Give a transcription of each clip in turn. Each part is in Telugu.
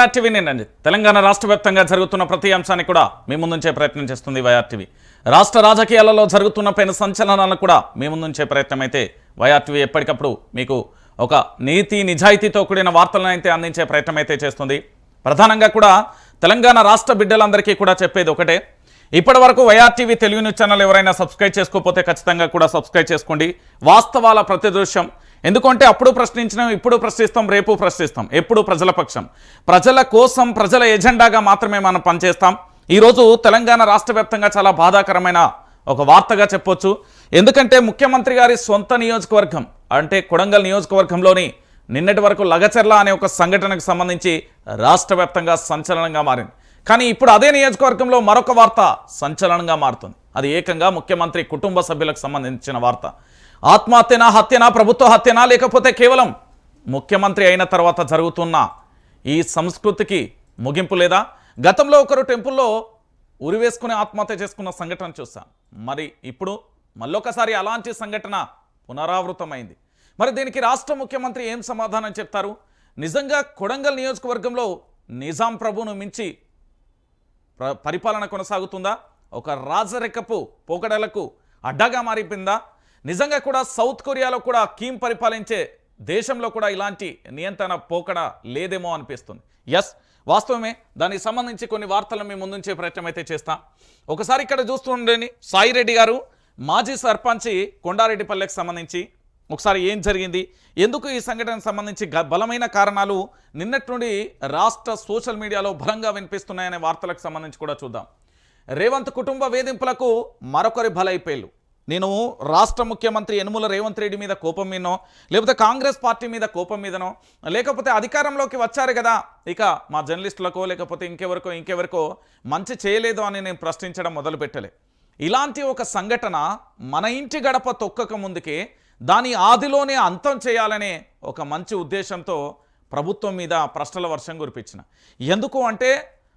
వైఆర్టీవీ నేనండి. తెలంగాణ రాష్ట్ర వ్యాప్తంగా జరుగుతున్న ప్రతి అంశాన్ని కూడా మీ ముందుంచే ప్రయత్నం చేస్తుంది వైఆర్టీవీ. రాష్ట్ర రాజకీయాలలో జరుగుతున్న పెను సంచలనాలను కూడా మీ ముందుంచే ప్రయత్నం అయితే వైఆర్టీవీ ఎప్పటికప్పుడు మీకు ఒక నీతి నిజాయితీతో కూడిన వార్తలను అయితే అందించే ప్రయత్నం అయితే చేస్తుంది. ప్రధానంగా కూడా తెలంగాణ రాష్ట్ర బిడ్డలందరికీ కూడా చెప్పేది ఒకటే, ఇప్పటి వరకు వైఆర్టీవీ తెలుగు న్యూస్ ఛానల్ ఎవరైనా సబ్స్క్రైబ్ చేసుకోకపోతే ఖచ్చితంగా కూడా సబ్స్క్రైబ్ చేసుకోండి. వాస్తవాల ప్రతిదృశ్యం, ఎందుకంటే అప్పుడు ప్రశ్నించినాం, ఇప్పుడు ప్రశ్నిస్తాం, రేపు ప్రశ్నిస్తాం, ఎప్పుడు ప్రజల పక్షం, ప్రజల కోసం, ప్రజల ఎజెండాగా మాత్రమే మనం పనిచేస్తాం. ఈరోజు తెలంగాణ రాష్ట్ర వ్యాప్తంగా చాలా బాధాకరమైన ఒక వార్తగా చెప్పొచ్చు. ఎందుకంటే ముఖ్యమంత్రి గారి సొంత నియోజకవర్గం అంటే కొడంగల్ నియోజకవర్గంలోని నిన్నటి వరకు లగచర్ల అనే ఒక సంఘటనకు సంబంధించి రాష్ట్ర వ్యాప్తంగా సంచలనంగా మారింది. కానీ ఇప్పుడు అదే నియోజకవర్గంలో మరొక వార్త సంచలనంగా మారుతుంది. అది ఏకంగా ముఖ్యమంత్రి కుటుంబ సభ్యులకు సంబంధించిన వార్త. ఆత్మహత్యనా, హత్యనా, ప్రభుత్వ హత్యనా, లేకపోతే కేవలం ముఖ్యమంత్రి అయిన తర్వాత జరుగుతున్న ఈ సంస్కృతికి ముగింపు లేదా? గతంలో ఒకరు టెంపుల్లో ఉరివేసుకుని ఆత్మహత్య చేసుకున్న సంఘటన చూసాం. మరి ఇప్పుడు మళ్ళొకసారి అలాంటి సంఘటన పునరావృతమైంది. మరి దీనికి రాష్ట్ర ముఖ్యమంత్రి ఏం సమాధానం చెప్తారు? నిజంగా కొడంగల్ నియోజకవర్గంలో నిజాం ప్రభును మించి పరిపాలన కొనసాగుతుందా? ఒక రాజరికపు పోకడలకు అడ్డగా మారిపోయిందా? నిజంగా కూడా సౌత్ కొరియాలో కూడా కిమ్ పరిపాలించే దేశంలో కూడా ఇలాంటి నియంత్రణ పోకడ లేదేమో అనిపిస్తుంది. ఎస్, వాస్తవమే. దానికి సంబంధించి కొన్ని వార్తలను మీ ముందుంచే ప్రయత్నం అయితే చేస్తాం. ఒకసారి ఇక్కడ చూస్తుండేని సాయిరెడ్డి గారు మాజీ సర్పంచి కొండారెడ్డిపల్లెకి సంబంధించి ఒకసారి ఏం జరిగింది, ఎందుకు ఈ సంఘటనకు సంబంధించి బలమైన కారణాలు నిన్నటి నుండి రాష్ట్ర సోషల్ మీడియాలో బలంగా వినిపిస్తున్నాయనే వార్తలకు సంబంధించి కూడా చూద్దాం. రేవంత్ కుటుంబ వేధింపులకు మరొకరి బలైపోయారు. నేను రాష్ట్ర ముఖ్యమంత్రి యనుమల రేవంత్ రెడ్డి మీద కోపం మీదనో, లేకపోతే కాంగ్రెస్ పార్టీ మీద కోపం మీదనో, లేకపోతే అధికారంలోకి వచ్చారు కదా ఇక మా జర్నలిస్టులకో లేకపోతే ఇంకెవరికో మంచి చేయలేదు అని నేను ప్రశ్నించడం మొదలుపెట్టలే. ఇలాంటి ఒక సంఘటన మన ఇంటి గడప తొక్కక ముందుకే దాని ఆదిలోనే అంతం చేయాలనే ఒక మంచి ఉద్దేశంతో ప్రభుత్వం మీద ప్రశ్నల వర్షం కురిపించిన. ఎందుకు అంటే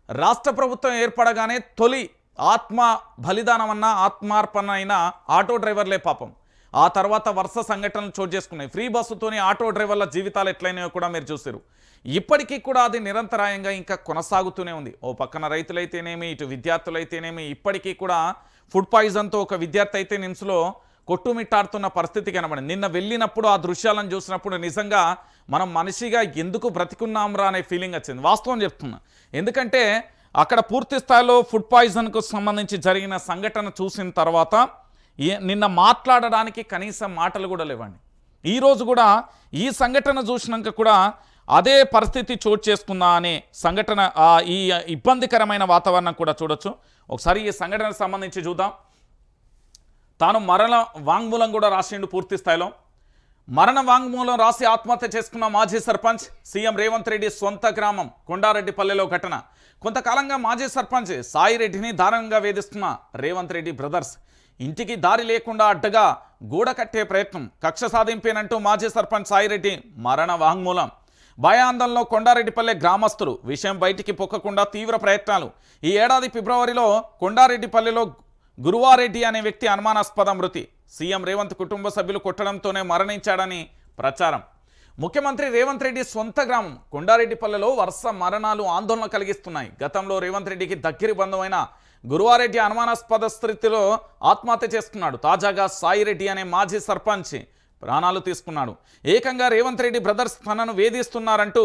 రాష్ట్ర ప్రభుత్వం ఏర్పడగానే తొలి ఆత్మ బలిదానం అన్న ఆత్మార్పణ అయిన ఆటో డ్రైవర్లే పాపం. ఆ తర్వాత వరుస సంఘటనలు చోటు చేసుకున్నాయి. ఫ్రీ బస్సుతోని ఆటో డ్రైవర్ల జీవితాలు ఎట్లయినాయో కూడా మీరు చూసారు. ఇప్పటికీ కూడా అది నిరంతరాయంగా ఇంకా కొనసాగుతూనే ఉంది. ఓ పక్కన రైతులైతేనేమి, ఇటు విద్యార్థులైతేనేమి, ఇప్పటికీ కూడా ఫుడ్ పాయిజన్తో ఒక విద్యార్థి అయితే నిమ్స్లో కొట్టుమిట్టాడుతున్న పరిస్థితి కనబడింది. నిన్న వెళ్ళినప్పుడు ఆ దృశ్యాలను చూసినప్పుడు నిజంగా మనం మనిషిగా ఎందుకు బ్రతికున్నాంరా అనే ఫీలింగ్ వచ్చింది. వాస్తవం చెప్తున్నా. ఎందుకంటే అక్కడ పూర్తి స్థాయిలో ఫుడ్ పాయిజన్కు సంబంధించి జరిగిన సంఘటన చూసిన తర్వాత నిన్న మాట్లాడడానికి కనీసం మాటలు కూడా లేవండి. ఈరోజు కూడా ఈ సంఘటన చూసినాక కూడా అదే పరిస్థితి చోటు చేసుకుందా అనే సంఘటన, ఈ ఇబ్బందికరమైన వాతావరణం కూడా చూడొచ్చు. ఒకసారి ఈ సంఘటనకు సంబంధించి చూద్దాం. తాను మరణ వాంగ్మూలం కూడా రాసిండు. పూర్తి స్థాయిలో మరణ వాంగ్మూలం రాసి ఆత్మహత్య చేసుకున్న మాజీ సర్పంచ్ సీఎం రేవంత్ రెడ్డి సొంత గ్రామం కొండారెడ్డిపల్లెలో ఘటన. కొంతకాలంగా మాజీ సర్పంచ్ సాయిరెడ్డిని దారుణంగా వేధిస్తున్న రేవంత్ రెడ్డి బ్రదర్స్ ఇంటికి దారి లేకుండా అడ్డగా గూడ కట్టే ప్రయత్నం, కక్ష సాధింపేనంటూ మాజీ సర్పంచ్ సాయిరెడ్డి మరణ వాంగ్మూలం. భయాందోళనలో కొండారెడ్డిపల్లె గ్రామస్తులు, విషయం బయటికి పొక్కకుండా తీవ్ర ప్రయత్నాలు. ఈ ఏడాది ఫిబ్రవరిలో కొండారెడ్డిపల్లెలో గురువారెడ్డి అనే వ్యక్తి అనుమానాస్పద మృతి. సీఎం రేవంత్ కుటుంబ సభ్యులు కొట్టడంతోనే మరణించాడని ప్రచారం. ముఖ్యమంత్రి రేవంత్ రెడ్డి సొంత గ్రామం కొండారెడ్డిపల్లెలో వరుస మరణాలు ఆందోళన కలిగిస్తున్నాయి. గతంలో రేవంత్ రెడ్డికి దగ్గరి బంధువైన గురువారెడ్డి అనుమానాస్పద స్థితిలో ఆత్మహత్య చేసుకున్నాడు. తాజాగా సాయిరెడ్డి అనే మాజీ సర్పంచ్ ప్రాణాలు తీసుకున్నాడు. ఏకంగా రేవంత్ రెడ్డి బ్రదర్స్ తనను వేధిస్తున్నారంటూ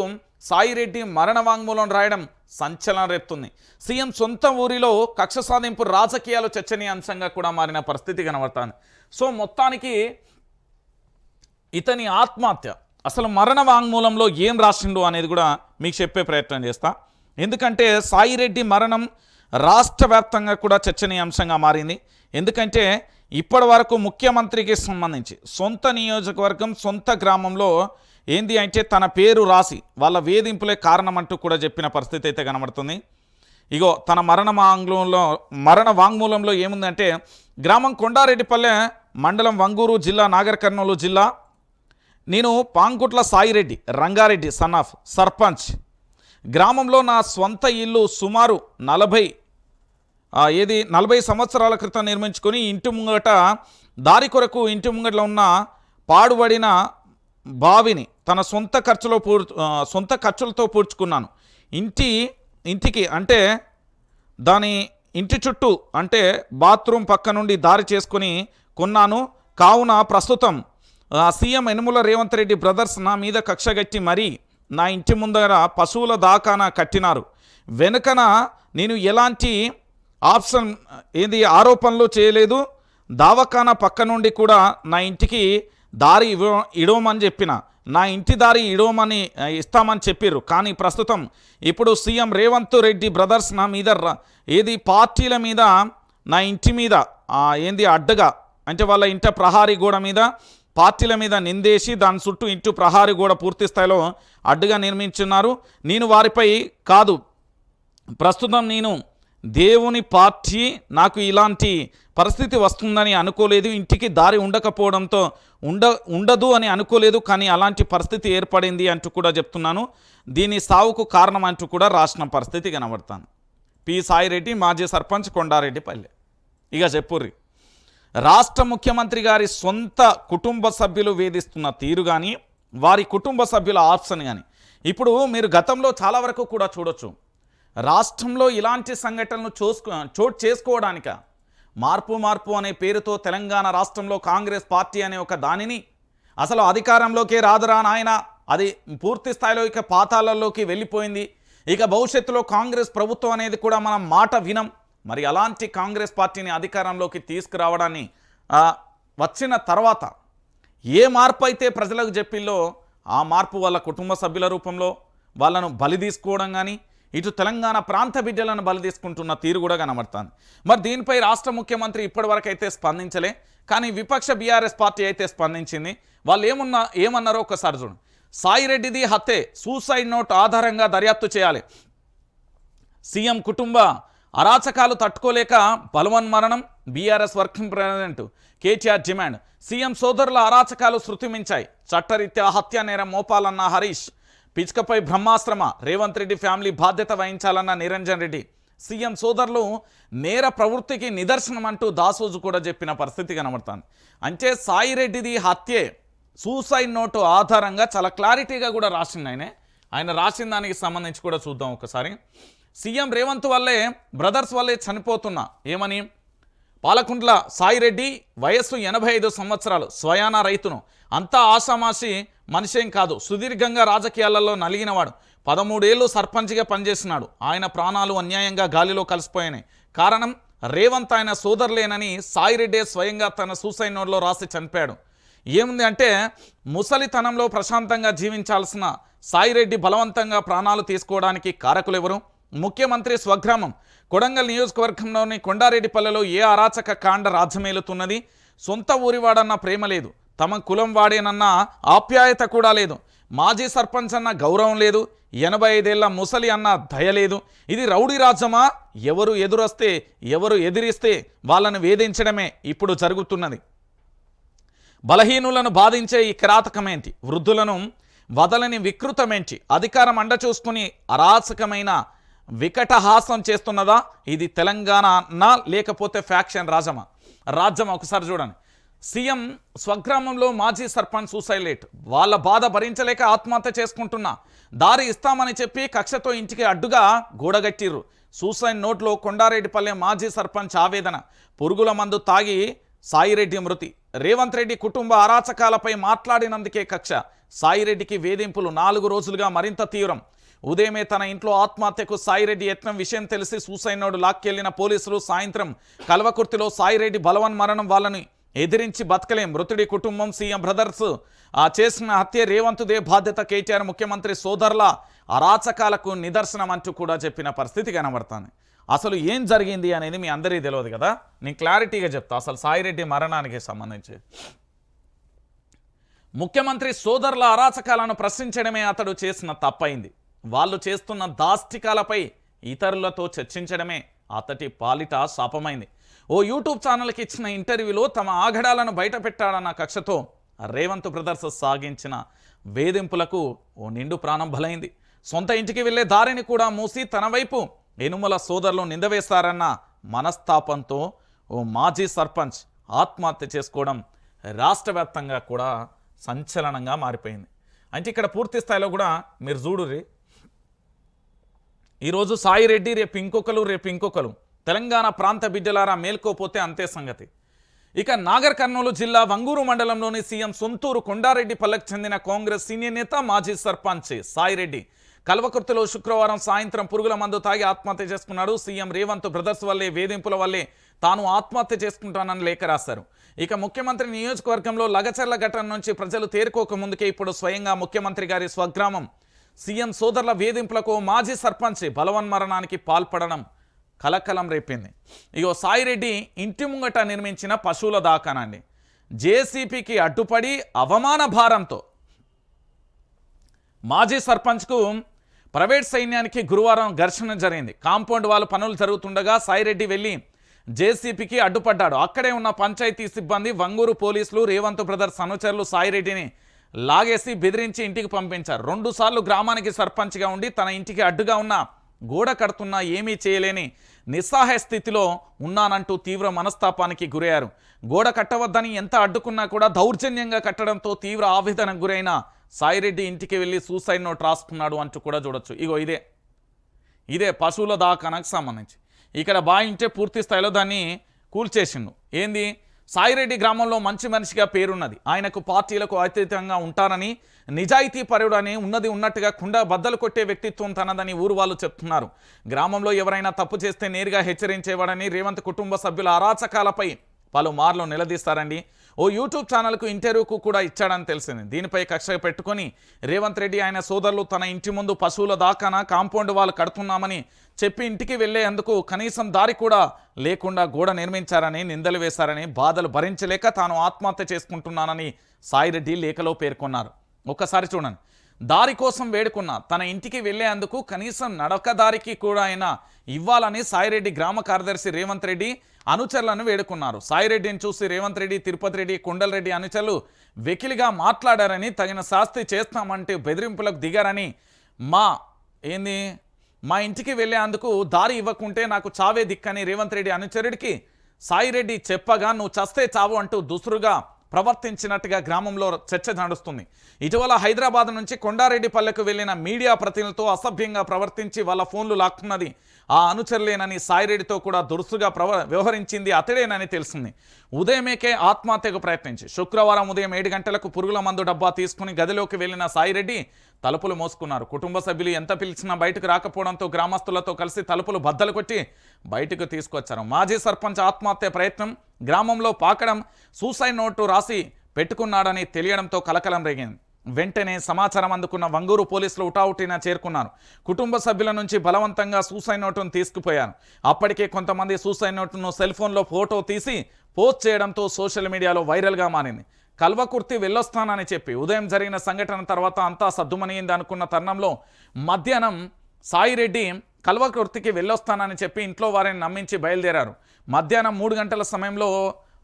సాయిరెడ్డి మరణ వాంగ్మూలం రాయడం సంచలనం రేపుతుంది. సీఎం సొంత ఊరిలో కక్ష సాధింపు రాజకీయాలు చర్చనీయాంశంగా కూడా మారిన పరిస్థితి కనబడుతుంది. సో మొత్తానికి ఇతని ఆత్మహత్య, అసలు మరణ వాంగ్మూలంలో ఏం రాసిండు అనేది కూడా మీకు చెప్పే ప్రయత్నం చేస్తా. ఎందుకంటే సాయిరెడ్డి మరణం రాష్ట్ర వ్యాప్తంగా కూడా చర్చనీయాంశంగా మారింది. ఎందుకంటే ఇప్పటి వరకు ముఖ్యమంత్రికి సంబంధించి సొంత నియోజకవర్గం, సొంత గ్రామంలో ఏంది అంటే తన పేరు రాసి వాళ్ళ వేధింపులే కారణం అంటూ కూడా చెప్పిన పరిస్థితి అయితే కనబడుతుంది. ఇగో తన మరణ వాంగ్మూలంలో ఏముందంటే గ్రామం కొండారెడ్డిపల్లె, మండలం వంగూరు, జిల్లా నాగర్ కర్నూలు జిల్లా. నేను పాంకుట్ల సాయిరెడ్డి రంగారెడ్డి సన్ ఆఫ్ సర్పంచ్. గ్రామంలో నా స్వంత ఇల్లు సుమారు 40 సంవత్సరాల క్రితం నిర్మించుకొని ఇంటి ముంగట దారి కొరకు ఇంటి ముంగట్లో ఉన్న పాడుబడిన బావిని తన సొంత ఖర్చులతో పూడ్చుకున్నాను. ఇంటికి అంటే దాని ఇంటి చుట్టూ అంటే బాత్రూమ్ పక్క నుండి దారి చేసుకుని కొన్నాను. కావున ప్రస్తుతం సీఎం యనుమల రేవంత్ రెడ్డి బ్రదర్స్ నా మీద కక్షగట్టి మరీ నా ఇంటి ముందర పశువుల దాకాన కట్టినారు. వెనుకన నేను ఎలాంటి ఆరోపణలు చేయలేదు. దావఖానా పక్క నుండి కూడా నా ఇంటికి దారి ఇడవమని చెప్పిన, నా ఇంటి దారి ఇస్తామని చెప్పారు. కానీ ప్రస్తుతం ఇప్పుడు సీఎం రేవంత్ రెడ్డి బ్రదర్స్ నా మీద పార్టీల మీద నా ఇంటి మీద అడ్డగా అంటే వాళ్ళ ఇంట ప్రహారీ గోడ మీద పార్టీల మీద నిందేసి దాని చుట్టూ ఇంటి ప్రహారీ గోడ పూర్తి స్థాయిలో అడ్డుగా నిర్మించున్నారు. నేను వారిపై కాదు, ప్రస్తుతం నేను దేవుని పార్టీ నాకు ఇలాంటి పరిస్థితి వస్తుందని అనుకోలేదు. ఇంటికి దారి ఉండకపోవడంతో ఉండదు అని అనుకోలేదు, కానీ అలాంటి పరిస్థితి ఏర్పడింది అంటూ కూడా చెప్తున్నాను. దీని సావుకు కారణం అంటూ కూడా రాసిన పరిస్థితి కనబడతాను. పి సాయిరెడ్డి మాజీ సర్పంచ్ కొండారెడ్డిపల్లె. ఇక చెప్పుర్రి, రాష్ట్ర ముఖ్యమంత్రి గారి సొంత కుటుంబ సభ్యులు వేధిస్తున్న తీరు కానీ వారి కుటుంబ సభ్యుల ఆప్షన్ కానీ ఇప్పుడు మీరు గతంలో చాలా వరకు కూడా చూడొచ్చు. రాష్ట్రంలో ఇలాంటి సంఘటనలు చోటు చేసుకోవడానిక మార్పు అనే పేరుతో తెలంగాణ రాష్ట్రంలో కాంగ్రెస్ పార్టీ అనే ఒక దానిని అసలు అధికారంలోకి రాదురా నాయన, అది పూర్తి స్థాయిలో ఇక పాతాళంలోకి వెళ్ళిపోయింది. ఇక భవిష్యత్తులో కాంగ్రెస్ ప్రభుత్వం అనేది కూడా మనం మాట వినం. మరి అలాంటి కాంగ్రెస్ పార్టీని అధికారంలోకి తీసుకురావడాన్ని వచ్చిన తర్వాత ఏ మార్పు అయితే ప్రజలకు చెప్పిల్లో ఆ మార్పు వాళ్ళ కుటుంబ సభ్యుల రూపంలో వాళ్ళను బలి తీసుకోవడం కానీ ఇటు తెలంగాణ ప్రాంత బిడ్డలను బలి తీసుకుంటున్న తీరు కూడా కనబడుతుంది. మరి దీనిపై రాష్ట్ర ముఖ్యమంత్రి ఇప్పటివరకు అయితే స్పందించలే, కానీ విపక్ష బీఆర్ఎస్ పార్టీ అయితే స్పందించింది. వాళ్ళు ఏమన్నారో ఒకసారి చూడండి. సాయిరెడ్డిది హత్యే, సూసైడ్ నోట్ ఆధారంగా దర్యాప్తు చేయాలి. సీఎం కుటుంబ అరాచకాలు తట్టుకోలేక బలవన్మరణం. BRS working president KTR demand. CM సోదరుల అరాచకాలు శృతిమించాయి. చట్టరీత్యా హత్యా నేరం మోపాలన్న హరీష్. పిచ్కపై బ్రహ్మాశ్రమ. రేవంత్ రెడ్డి ఫ్యామిలీ బాధ్యత వహించాలన్న నిరంజన్ రెడ్డి. సీఎం సోదరులు నేర ప్రవృత్తికి నిదర్శనం అంటూ దాసోజు కూడా చెప్పిన పరిస్థితి కనబడుతుంది. అంటే సాయిరెడ్డిది హత్యే, సూసైడ్ నోటు ఆధారంగా చాలా క్లారిటీగా కూడా రాసింది ఆయన రాసిన దానికి సంబంధించి కూడా చూద్దాం ఒకసారి. సీఎం రేవంత్ వల్లే బ్రదర్స్ వల్లే చనిపోతున్నా ఏమని. పాలకుంట్ల సాయిరెడ్డి వయస్సు 85 సంవత్సరాలు, స్వయానా రైతును. అంతా ఆషామాషి మనిషేం కాదు, సుదీర్ఘంగా రాజకీయాలలో నలిగినవాడు. 13 ఏళ్ళు సర్పంచ్గా పనిచేస్తున్నాడు. ఆయన ప్రాణాలు అన్యాయంగా గాలిలో కలిసిపోయాయి. కారణం రేవంత్ ఆయన సోదరులేనని సాయిరెడ్డి స్వయంగా తన సూసైడ్ నోట్లో రాసి చనిపోయాడు. ఏముంది అంటే ముసలితనంలో ప్రశాంతంగా జీవించాల్సిన సాయిరెడ్డి బలవంతంగా ప్రాణాలు తీసుకోవడానికి కారకులు ఎవరు? ముఖ్యమంత్రి స్వగ్రామం కొడంగల్ నియోజకవర్గంలోని కొండారెడ్డిపల్లెలో ఏ అరాచక కాండ రాజ్యమేలుతున్నది. సొంత ఊరివాడన్న ప్రేమ లేదు, తమ కులం వాడేనన్న ఆప్యాయత కూడా లేదు. మాజీ సర్పంచ్ అన్న గౌరవం లేదు, 85 ఏళ్ల ముసలి అన్న దయ లేదు. ఇది రౌడీ రాజ్యమా? ఎవరు ఎదిరిస్తే వాళ్ళను వేధించడమే ఇప్పుడు జరుగుతున్నది. బలహీనులను బాధించే ఈ కిరాతకమేంటి? వృద్ధులను వదలని వికృతమేంటి? అధికారం అండ చూసుకుని అరాచకమైన వికటహాసం చేస్తున్నదా? ఇది తెలంగాణ లేకపోతే ఫ్యాక్షన్ రాజ్యమా? ఒకసారి చూడండి. సీఎం స్వగ్రామంలో మాజీ సర్పంచ్ సూసైడ్. వాళ్ళ బాధ భరించలేక ఆత్మహత్య చేసుకుంటున్నా. దారి ఇస్తామని చెప్పి కక్షతో ఇంటికి అడ్డుగా గోడగట్టిర్రు. సూసైడ్ నోట్లో కొండారెడ్డిపల్లె మాజీ సర్పంచ్ ఆవేదన. పురుగుల మందు తాగి సాయిరెడ్డి మృతి. రేవంత్ రెడ్డి కుటుంబ అరాచకాలపై మాట్లాడినందుకే కక్ష. సాయిరెడ్డికి వేధింపులు 4 రోజులుగా మరింత తీవ్రం. ఉదయమే తన ఇంట్లో ఆత్మహత్యకు సాయిరెడ్డి యత్నం విషయం తెలిసి సూసైడ్ నోట్ లాక్కెళ్లిన పోలీసులు సాయంత్రం కల్వకుర్తిలో సాయిరెడ్డి బలవన్మరణం. వాళ్ళని ఎదిరించి బతకలేం. మృతుడి కుటుంబం సీఎం బ్రదర్స్ చేసిన హత్య రేవంత్దే బాధ్యత. కేటీఆర్ ముఖ్యమంత్రి సోదరుల అరాచకాలకు నిదర్శనం అంటూ కూడా చెప్పిన పరిస్థితి కనబడుతుంది. అసలు ఏం జరిగింది అనేది మీ అందరికీ తెలియదు కదా, నేను క్లారిటీగా చెప్తా. అసలు సాయిరెడ్డి మరణానికి సంబంధించి ముఖ్యమంత్రి సోదరుల అరాచకాలను ప్రశ్నించడమే అతడు చేసిన తప్పైంది. వాళ్ళు చేస్తున్న దాష్టికాలపై ఇతరులతో చర్చించడమే అతడి పాలిట శాపమైంది. ఓ యూట్యూబ్ ఛానల్కి ఇచ్చిన ఇంటర్వ్యూలో తమ ఆగడాలను బయటపెట్టాడన్న కక్షతో రేవంత్ బ్రదర్స్ సాగించిన వేధింపులకు ఓ నిండు ప్రాణం బలైంది. సొంత ఇంటికి వెళ్లే దారిని కూడా మూసి తన వైపు యనుమల సోదరులు నిందవేస్తారన్న మనస్తాపంతో ఓ మాజీ సర్పంచ్ ఆత్మహత్య చేసుకోవడం రాష్ట్ర వ్యాప్తంగా కూడా సంచలనంగా మారిపోయింది. అంటే ఇక్కడ పూర్తి స్థాయిలో కూడా మీరు చూడుర్రి, ఈరోజు సాయిరెడ్డి, రేపు ఇంకొకరు తెలంగాణ ప్రాంత బిడ్డలారా మేల్కోపోతే అంతే సంగతి. ఇక నాగర్ కర్నూలు జిల్లా వంగూరు మండలంలోని సీఎం సొంతూరు కొండారెడ్డిపల్లెకు చెందిన కాంగ్రెస్ సీనియర్ నేత మాజీ సర్పంచ్ సాయిరెడ్డి కల్వకుర్తిలో శుక్రవారం సాయంత్రం పురుగుల మందు తాగి ఆత్మహత్య చేసుకున్నాడు. సీఎం రేవంత్ బ్రదర్స్ వల్లే, వేధింపుల వల్లే తాను ఆత్మహత్య చేసుకుంటానని లేఖ రాశారు. ఇక ముఖ్యమంత్రి నియోజకవర్గంలో లగచర్ల ఘటన నుంచి ప్రజలు తేరుకోక ముందుకే ఇప్పుడు స్వయంగా ముఖ్యమంత్రి గారి స్వగ్రామం సీఎం సోదరుల వేధింపులకు మాజీ సర్పంచ్ బలవన్మరణానికి పాల్పడడం కలకలం రేపింది. ఇగో సాయిరెడ్డి ఇంటి ముంగట నిర్మించిన పశువుల దాకానండి జేసీపీకి అడ్డుపడి అవమాన భారంతో మాజీ సర్పంచ్కు ప్రైవేట్ సైన్యానికి గురువారం ఘర్షణ జరిగింది. కాంపౌండ్ వాళ్ళ పనులు జరుగుతుండగా సాయిరెడ్డి వెళ్ళి జేసీపీకి అడ్డుపడ్డాడు. అక్కడే ఉన్న పంచాయతీ సిబ్బంది, వంగూరు పోలీసులు, రేవంత్ బ్రదర్స్ అనుచరులు సాయిరెడ్డిని లాగేసి బెదిరించి ఇంటికి పంపించారు. 2 సార్లు గ్రామానికి సర్పంచ్గా ఉండి తన ఇంటికి అడ్డుగా ఉన్న గోడ కడుతున్నా ఏమీ చేయలేని నిస్సహాయ స్థితిలో ఉన్నానంటూ తీవ్ర మనస్తాపానికి గురయ్యారు. గోడ కట్టవద్దని ఎంత అడ్డుకున్నా కూడా దౌర్జన్యంగా కట్టడంతో తీవ్ర ఆవేదనకు గురైన సాయిరెడ్డి ఇంటికి వెళ్ళి సూసైడ్ నోట్ రాసుకున్నాడు అంటూ కూడా చూడొచ్చు. ఇగో ఇదే పశువుల దాకానికి సంబంధించి ఇక్కడ బాయింటే పూర్తి స్థాయిలో దాన్ని కూల్చేసిండు. ఏంది, సాయిరెడ్డి గ్రామంలో మంచి మనిషిగా పేరున్నది. ఆయనకు పార్టీలకు అతీతంగా ఉంటారని, నిజాయితీ పరుడని, ఉన్నది ఉన్నట్టుగా కుండ బద్దలు కొట్టే వ్యక్తిత్వం తనదని ఊరు వాళ్ళు చెప్తున్నారు. గ్రామంలో ఎవరైనా తప్పు చేస్తే నేరుగా హెచ్చరించేవాడని, రేవంత్ కుటుంబ సభ్యుల అరాచకాలపై పలుమార్లు నిలదీస్తారండి. ఓ యూట్యూబ్ ఛానల్కు ఇంటర్వ్యూకు కూడా ఇచ్చాడని తెలిసింది. దీనిపై కక్ష పెట్టుకొని రేవంత్ రెడ్డి ఆయన సోదరులు తన ఇంటి ముందు పశువుల దాకాన కాంపౌండ్ వాళ్ళు కడుతున్నామని చెప్పి ఇంటికి వెళ్లేందుకు కనీసం దారి కూడా లేకుండా గోడ నిర్మించారని నిందలు వేశారని, బాధలు భరించలేక తాను ఆత్మహత్య చేసుకుంటున్నానని సాయిరెడ్డి లేఖలో పేర్కొన్నారు. ఒక్కసారి చూడండి, దారి కోసం వేడుకున్న తన ఇంటికి వెళ్లేందుకు కనీసం నడక దారికి కూడా అయినా ఇవ్వాలని సాయిరెడ్డి గ్రామ కార్యదర్శి రేవంత్ రెడ్డి అనుచరులను వేడుకున్నారు. సాయిరెడ్డిని చూసి రేవంత్ రెడ్డి, తిరుపతి రెడ్డి, కొండలరెడ్డి అనుచరులు వెకిలిగా మాట్లాడారని, తగిన శాస్తి చేస్తామంటే బెదిరింపులకు దిగారని, మా ఇంటికి వెళ్ళేందుకు దారి ఇవ్వకుంటే నాకు చావే దిక్కని రేవంత్ రెడ్డి అనుచరుడికి సాయిరెడ్డి చెప్పగా నువ్వు చస్తే చావు అంటూ దుసురుగా ప్రవర్తించినట్టుగా గ్రామంలో చర్చ నడుస్తుంది. ఇటీవల హైదరాబాద్ నుంచి కొండారెడ్డిపల్లెకు వెళ్లిన మీడియా ప్రతినిధులతో అసభ్యంగా ప్రవర్తించి వాళ్ళ ఫోన్లు లాక్కున్నది ఆ అనుచరులేనని, సాయిరెడ్డితో కూడా దురుసుగా వ్యవహరించింది అతడేనని తెలిసింది. ఉదయమేకే ఆత్మహత్యకు ప్రయత్నించి శుక్రవారం ఉదయం 7 గంటలకు పురుగుల మందు డబ్బా తీసుకుని గదిలోకి వెళ్లిన సాయిరెడ్డి తలుపులు మోసుకున్నారు. కుటుంబ సభ్యులు ఎంత పిలిచినా బయటకు రాకపోవడంతో గ్రామస్తులతో కలిసి తలుపులు బద్దలు కొట్టి బయటకు తీసుకొచ్చారు. మాజీ సర్పంచ్ ఆత్మహత్య ప్రయత్నం గ్రామంలో పాకడం, సూసైడ్ నోటు రాసి పెట్టుకున్నాడని తెలియడంతో కలకలం రేగింది. వెంటనే సమాచారం అందుకున్న వంగూరు పోలీసులు ఉటావుటిన చేరుకున్నారు. కుటుంబ సభ్యుల నుంచి బలవంతంగా సూసైడ్ నోటును తీసుకుపోయారు. అప్పటికే కొంతమంది సూసైడ్ నోటును సెల్ ఫోన్లో ఫోటో తీసి పోస్ట్ చేయడంతో సోషల్ మీడియాలో వైరల్గా మారింది. కల్వకుర్తి వెళ్ళొస్తానని చెప్పి ఉదయం జరిగిన సంఘటన తర్వాత అంతా సద్దుమనియింది అనుకున్న తరుణంలో మధ్యాహ్నం సాయిరెడ్డి కల్వకుర్తికి వెళ్ళొస్తానని చెప్పి ఇంట్లో వారిని నమ్మించి బయలుదేరారు. మధ్యాహ్నం 3 గంటల సమయంలో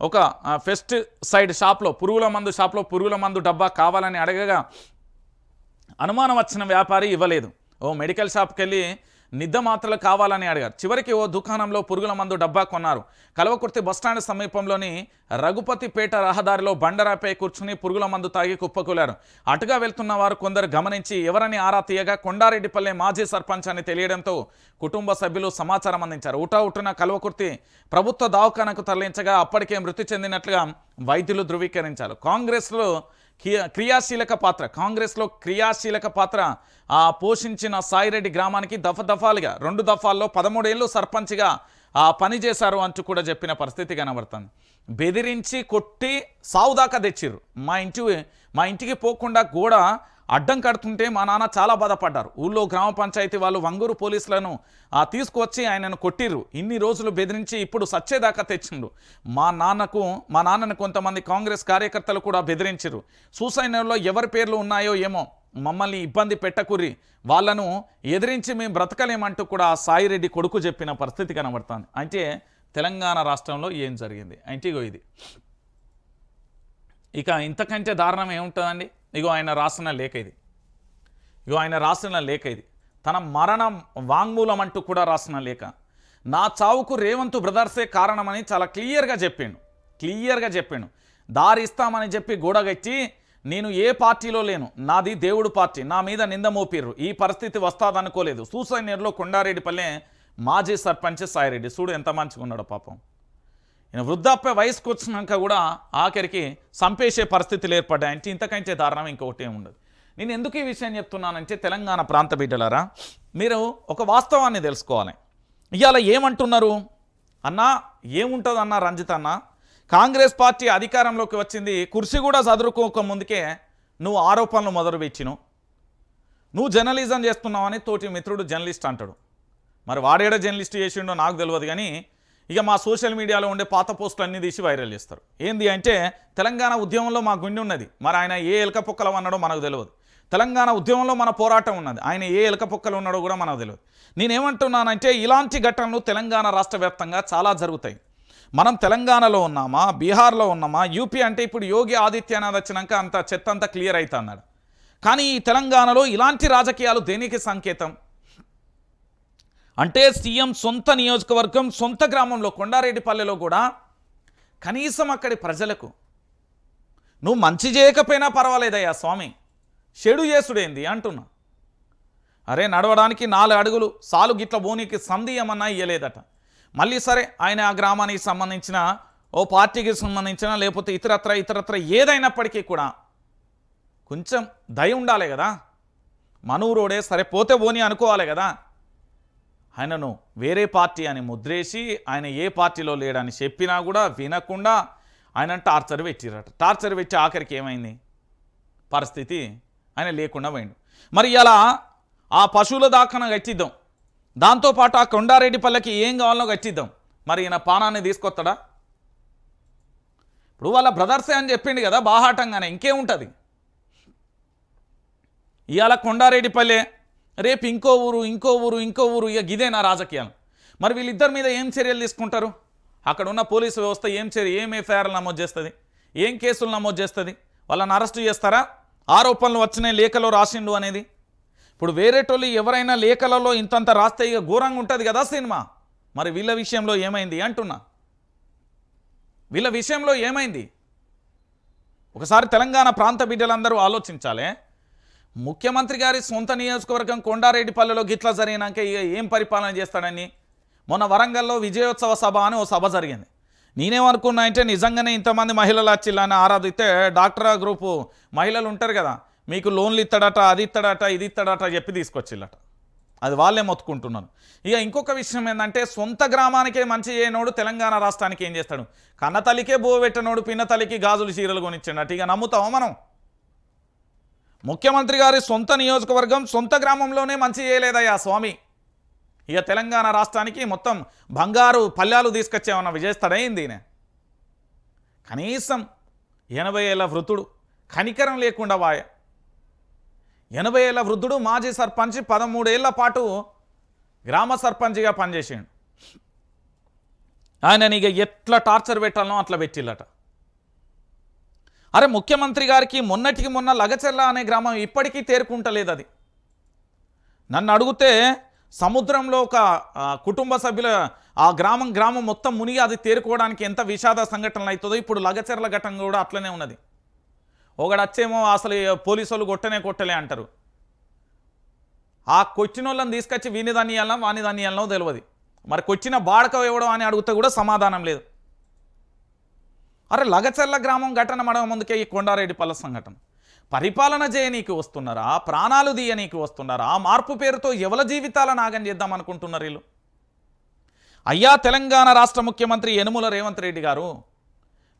ఒక ఫెస్ట్ సైడ్ షాప్లో పురుగుల మందు డబ్బా కావాలని అడగగా అనుమానం వచ్చిన వ్యాపారి ఇవ్వలేదు. ఓ మెడికల్ షాప్కి వెళ్ళి నిద్ద మాత్రలు కావాలని అడిగారు. చివరికి ఓ దుకాణంలో పురుగుల మందు డబ్బా కొన్నారు. కల్వకుర్తి బస్టాండ్ సమీపంలోని రఘుపతిపేట రహదారిలో బండరాపై కూర్చుని పురుగుల మందు తాగి కుప్పకూలారు. అటుగా వెళ్తున్న వారు కొందరు గమనించి ఎవరని ఆరా తీయగా కొండారెడ్డిపల్లె మాజీ సర్పంచ్ అని తెలియడంతో కుటుంబ సభ్యులు సమాచారం అందించారు. ఉటావుటున కల్వకుర్తి ప్రభుత్వ దవాఖానకు తరలించగా అప్పటికే మృతి చెందినట్లుగా వైద్యులు ధృవీకరించారు. కాంగ్రెస్లో క్రియాశీలక పాత్ర పోషించిన సాయిరెడ్డి గ్రామానికి దఫాలుగా 2 దఫాల్లో 13 ఏళ్ళు సర్పంచ్గా పనిచేశారు అంటూ కూడా చెప్పిన పరిస్థితి కనబడుతుంది. బెదిరించి కొట్టి సావుదాకా తెచ్చిర్రు. మా ఇంటికి పోకుండా గోడ అడ్డం కడుతుంటే మా నాన్న చాలా బాధపడ్డారు. ఊళ్ళో గ్రామ పంచాయతీ వాళ్ళు వంగూరు పోలీసులను తీసుకువచ్చి ఆయనను కొట్టిర్రు. ఇన్ని రోజులు బెదిరించి ఇప్పుడు సచ్చేదాకా తెచ్చిండు. మా నాన్నను కొంతమంది కాంగ్రెస్ కార్యకర్తలు కూడా బెదిరించారు. సూసైడ్లో ఎవరి పేర్లు ఉన్నాయో ఏమో, మమ్మల్ని ఇబ్బంది పెట్టకుర్రి, వాళ్ళను ఎదిరించి మేము బ్రతకలేమంటూ కూడా ఆ సాయిరెడ్డి కొడుకు చెప్పిన పరిస్థితి కనబడుతుంది. అంటే తెలంగాణ రాష్ట్రంలో ఏం జరిగింది అంటే ఇది. ఇక ఇంతకంటే దారుణం ఏముంటుందండి? ఆయన రాసిన లేఖ ఇది. తన మరణం వాంగ్మూలం అంటూ కూడా రాసిన లేఖ. నా చావుకు రేవంత్ బ్రదర్సే కారణమని చాలా క్లియర్గా చెప్పిండు. దారి ఇస్తామని చెప్పి గోడగచ్చి నేను ఏ పార్టీలో లేను, నాది దేవుడు పార్టీ, నా మీద నింద మోపిర్రు, ఈ పరిస్థితి వస్తాదనుకోలేదు. సూసైడ్ నేరులో కొండారెడ్డిపల్లె మాజీ సర్పంచ్ సాయిరెడ్డి. చూడు ఎంత మంచిగా ఉన్నాడో పాపం. ఈయన వృద్ధాప్య వయసుకు వచ్చినాక కూడా ఆఖరికి చంపేసే పరిస్థితులు ఏర్పడ్డాయి. అంటే ఇంతకంటే దారుణం ఇంకొకటి ఉండదు. నేను ఎందుకు ఈ విషయం చెప్తున్నానంటే తెలంగాణ ప్రాంత బిడ్డలారా, మీరు ఒక వాస్తవాన్ని తెలుసుకోవాలి. ఇవాళ ఏమంటున్నారు అన్నా, ఏముంటుంది అన్న రంజిత్ అన్న, కాంగ్రెస్ పార్టీ అధికారంలోకి వచ్చింది, కుర్చీ కూడా చదువుకోక ముందుకే నువ్వు ఆరోపణలు మొదలుపెట్టిను, నువ్వు జర్నలిజం చేస్తున్నావని తోటి మిత్రుడు జర్నలిస్ట్ అంటాడు. మరి వాడేడ జర్నలిస్ట్ చేసిండో నాకు తెలియదు, కానీ ఇక మా సోషల్ మీడియాలో ఉండే పాత పోస్టులు అన్నీ తీసి వైరల్ చేస్తారు. ఏంది అంటే తెలంగాణ ఉద్యమంలో మా గుండె ఉన్నది, మరి ఆయన ఏ ఎలక పొక్కలు అన్నాడో మనకు తెలియదు. తెలంగాణ ఉద్యమంలో మన పోరాటం ఉన్నది, ఆయన ఏ ఎలక పొక్కలు ఉన్నాడో కూడా మనకు తెలియదు. నేనేమంటున్నానంటే ఇలాంటి ఘటనలు తెలంగాణ రాష్ట్ర వ్యాప్తంగా చాలా జరుగుతాయి. మనం తెలంగాణలో ఉన్నామా, బీహార్లో ఉన్నామా, యూపీ అంటే ఇప్పుడు యోగి ఆదిత్యనాథ్ వచ్చినాక అంత చెత్త అంతా క్లియర్ అవుతా అన్నాడు. కానీ ఈ తెలంగాణలో ఇలాంటి రాజకీయాలు దేనికి సంకేతం అంటే సీఎం సొంత నియోజకవర్గం, సొంత గ్రామంలో కొండారెడ్డిపల్లెలో కూడా కనీసం అక్కడి ప్రజలకు నువ్వు మంచి చేయకపోయినా పర్వాలేదయ్యా స్వామి, చెడు చేసుడేంది అంటున్నా. అరే నడవడానికి 4 అడుగులు సాలు గిట్ల బోనికి సంధి ఏమన్నా ఇయ్యలేదట. మళ్ళీ సరే ఆయన ఆ గ్రామానికి సంబంధించిన ఓ పార్టీకి సంబంధించిన లేకపోతే ఇతరత్ర ఏదైనప్పటికీ కూడా కొంచెం దయ ఉండాలి కదా. మనూరోడే సరే పోతే పోని అనుకోవాలి కదా. ఆయనను వేరే పార్టీ అని ముద్రేసి ఆయన ఏ పార్టీలో లేడని చెప్పినా కూడా వినకుండా ఆయన టార్చర్ పెట్టిరట. టార్చర్ పెట్టి ఆఖరికి ఏమైంది పరిస్థితి, ఆయన లేకుండా పోయిండు. మరి ఇలా ఆ పశువుల దాకా గట్టిద్దాం, దాంతోపాటు ఆ కొండారెడ్డిపల్లెకి ఏం కావాలో గట్టిద్దాం. మరి ఈయన పానాన్ని తీసుకొస్తాడా? ఇప్పుడు వాళ్ళ బ్రదర్సే అని చెప్పిండు కదా బాహాటంగానే, ఇంకేముంటుంది. ఇవాళ కొండారెడ్డిపల్లె, రేపు ఇంకో ఊరు, ఇక గిదేనా రాజకీయాలు. మరి వీళ్ళిద్దరి మీద ఏం చర్యలు తీసుకుంటారు? అక్కడ ఉన్న పోలీసు వ్యవస్థ ఏం ఎఫ్ఐఆర్లు నమోదు చేస్తుంది, ఏం కేసులు నమోదు చేస్తుంది? వాళ్ళని అరెస్టు చేస్తారా? ఆరోపణలు వచ్చినాయి లేఖలో రాసిండు అనేది. ఇప్పుడు వేరేటోళ్ళు ఎవరైనా లేఖలలో ఇంతంత రాస్తే ఇక ఘోరంగా ఉంటుంది కదా సినిమా. మరి వీళ్ళ విషయంలో ఏమైంది అంటున్నా, వీళ్ళ విషయంలో ఏమైంది? ఒకసారి తెలంగాణ ప్రాంత బిడ్డలందరూ ఆలోచించాలి. ముఖ్యమంత్రి గారి సొంత నియోజకవర్గం కొండారెడ్డిపల్లెలో గిట్లా జరిగినాక ఇక ఏం పరిపాలన చేస్తాడని. మొన్న వరంగల్లో విజయోత్సవ సభ అని ఓ సభ జరిగింది. నేనేమనుకున్నా అంటే నిజంగానే ఇంతమంది మహిళలు వచ్చిల్లని ఆరాధిస్తే డాక్టర్ గ్రూపు మహిళలు ఉంటారు కదా, మీకు లోన్లు ఇస్తాడట, అది ఇస్తాడట, ఇది ఇస్తాడట చెప్పి తీసుకొచ్చిల్లట. అది వాళ్ళే మొత్తుకుంటున్నారు. ఇక ఇంకొక విషయం ఏంటంటే సొంత గ్రామానికే మంచి చేయనోడు తెలంగాణ రాష్ట్రానికి ఏం చేస్తాడు? కన్న తల్లికే బో పెట్టనోడు పిన్న తల్లికి గాజులు చీరలు కొనిచ్చాడట. ఇక నమ్ముతామా మనం? ముఖ్యమంత్రి గారి సొంత నియోజకవర్గం, సొంత గ్రామంలోనే మంచి చేయలేదయ్యా స్వామి. ఇక తెలంగాణ రాష్ట్రానికి మొత్తం బంగారు పల్లెలు తీసుకొచ్చేమన్నా విజయిస్తాడైంది. కనీసం 80 ఏళ్ళ వృద్ధుడు, కనికరం లేకుండా వాయ 80 ఏళ్ళ వృద్ధుడు మాజీ సర్పంచ్ 13 ఏళ్ల పాటు గ్రామ సర్పంచ్గా పనిచేసాడు. ఆయనని ఇక ఎట్లా టార్చర్ పెట్టాలనో అట్లా పెట్టిల్లట. అరే ముఖ్యమంత్రి గారికి మొన్నటికి మొన్న లగచెర్ల అనే గ్రామం ఇప్పటికీ తేరుకుంటలేదు. అది నన్ను అడిగితే సముద్రంలో ఒక కుటుంబ సభ్యుల ఆ గ్రామం మొత్తం మునిగి అది తేరుకోవడానికి ఎంత విషాద సంఘటనలు అవుతుందో ఇప్పుడు లగచెర్ల ఘటన కూడా అట్లనే ఉన్నది. ఒకడు వచ్చేమో అసలు పోలీసు వాళ్ళు కొట్టలే అంటారు. ఆ కొచ్చిన వాళ్ళని తీసుకొచ్చి వీని దాన్ని ఇవ్వాలన్నా వాని దాన్ని ఇవ్వాలనో తెలియదు. మరి కొచ్చిన బాడక ఇవ్వడం అని అడిగితే కూడా సమాధానం లేదు. అరే లగచెర్ల గ్రామం ఘటన మడవ ముందుకే ఈ కొండారెడ్డిపల్లె సంఘటన. పరిపాలన చేయనీకి వస్తున్నారా, ప్రాణాలు తీయనీకి వస్తున్నారా, మార్పు పేరుతో ఎవల జీవితాలను నాగం చేద్దాం అనుకుంటున్నారు వీళ్ళు? అయ్యా తెలంగాణ రాష్ట్ర ముఖ్యమంత్రి యనుమల రేవంత్ రెడ్డి గారు,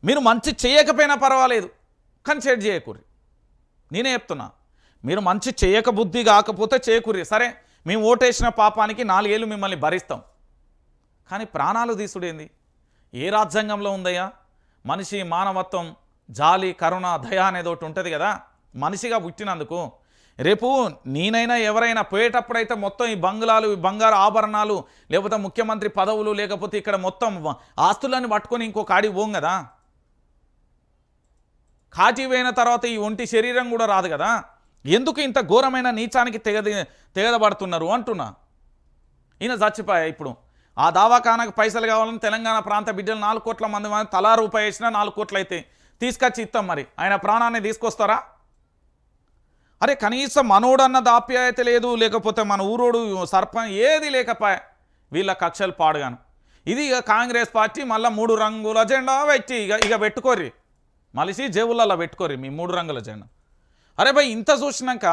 మీరు మంచి చేయకపోయినా పర్వాలేదు కానీ చెడు చేయకూర్రి. నేనే చెప్తున్నా, మీరు మంచి చేయక బుద్ధి కాకపోతే చేయకూర్రి. సరే మేము ఓటేసిన పాపానికి 4 ఏళ్ళు మిమ్మల్ని భరిస్తాం, కానీ ప్రాణాలు తీసుడేంది? ఏ రాజ్యాంగంలో ఉందయ్యా? మనిషి మానవత్వం, జాలి, కరుణ, దయ అనేది ఒకటి ఉంటుంది కదా మనిషిగా పుట్టినందుకు. రేపు నేనైనా ఎవరైనా పోయేటప్పుడైతే మొత్తం ఈ బంగ్లాలు, ఈ బంగారు ఆభరణాలు, లేకపోతే ముఖ్యమంత్రి పదవులు, లేకపోతే ఇక్కడ మొత్తం ఆస్తులన్నీ పట్టుకొని ఇంకొక ఆడికి పోం కదా. కాటి పోయిన తర్వాత ఈ ఒంటి శరీరం కూడా రాదు కదా. ఎందుకు ఇంత ఘోరమైన నీచానికి తెగదబడుతున్నారు అంటున్నా. ఈయన చచ్చిపోయా. ఇప్పుడు ఆ దవాఖానకు పైసలు కావాలని తెలంగాణ ప్రాంత బిడ్డలు 4 కోట్ల మంది తలా రూపాయి వేసినా 4 కోట్లు అయితే తీసుకొచ్చి ఇస్తాం. మరి ఆయన ప్రాణాన్ని తీసుకొస్తారా? అరే కనీసం మనోడన్న దాప్యాయత లేదు, లేకపోతే మన ఊరోడు సర్పంచ్ ఏది లేకపోయా వీళ్ళ కక్షలు పాడుగాను. ఇది ఇక కాంగ్రెస్ పార్టీ మళ్ళీ 3 రంగుల జెండా పెట్టి ఇక పెట్టుకోర్రి, మలిసి జేబులలో పెట్టుకోర్రి మీ 3 రంగుల జెండా. అరే భయ్ ఇంత చూసినాక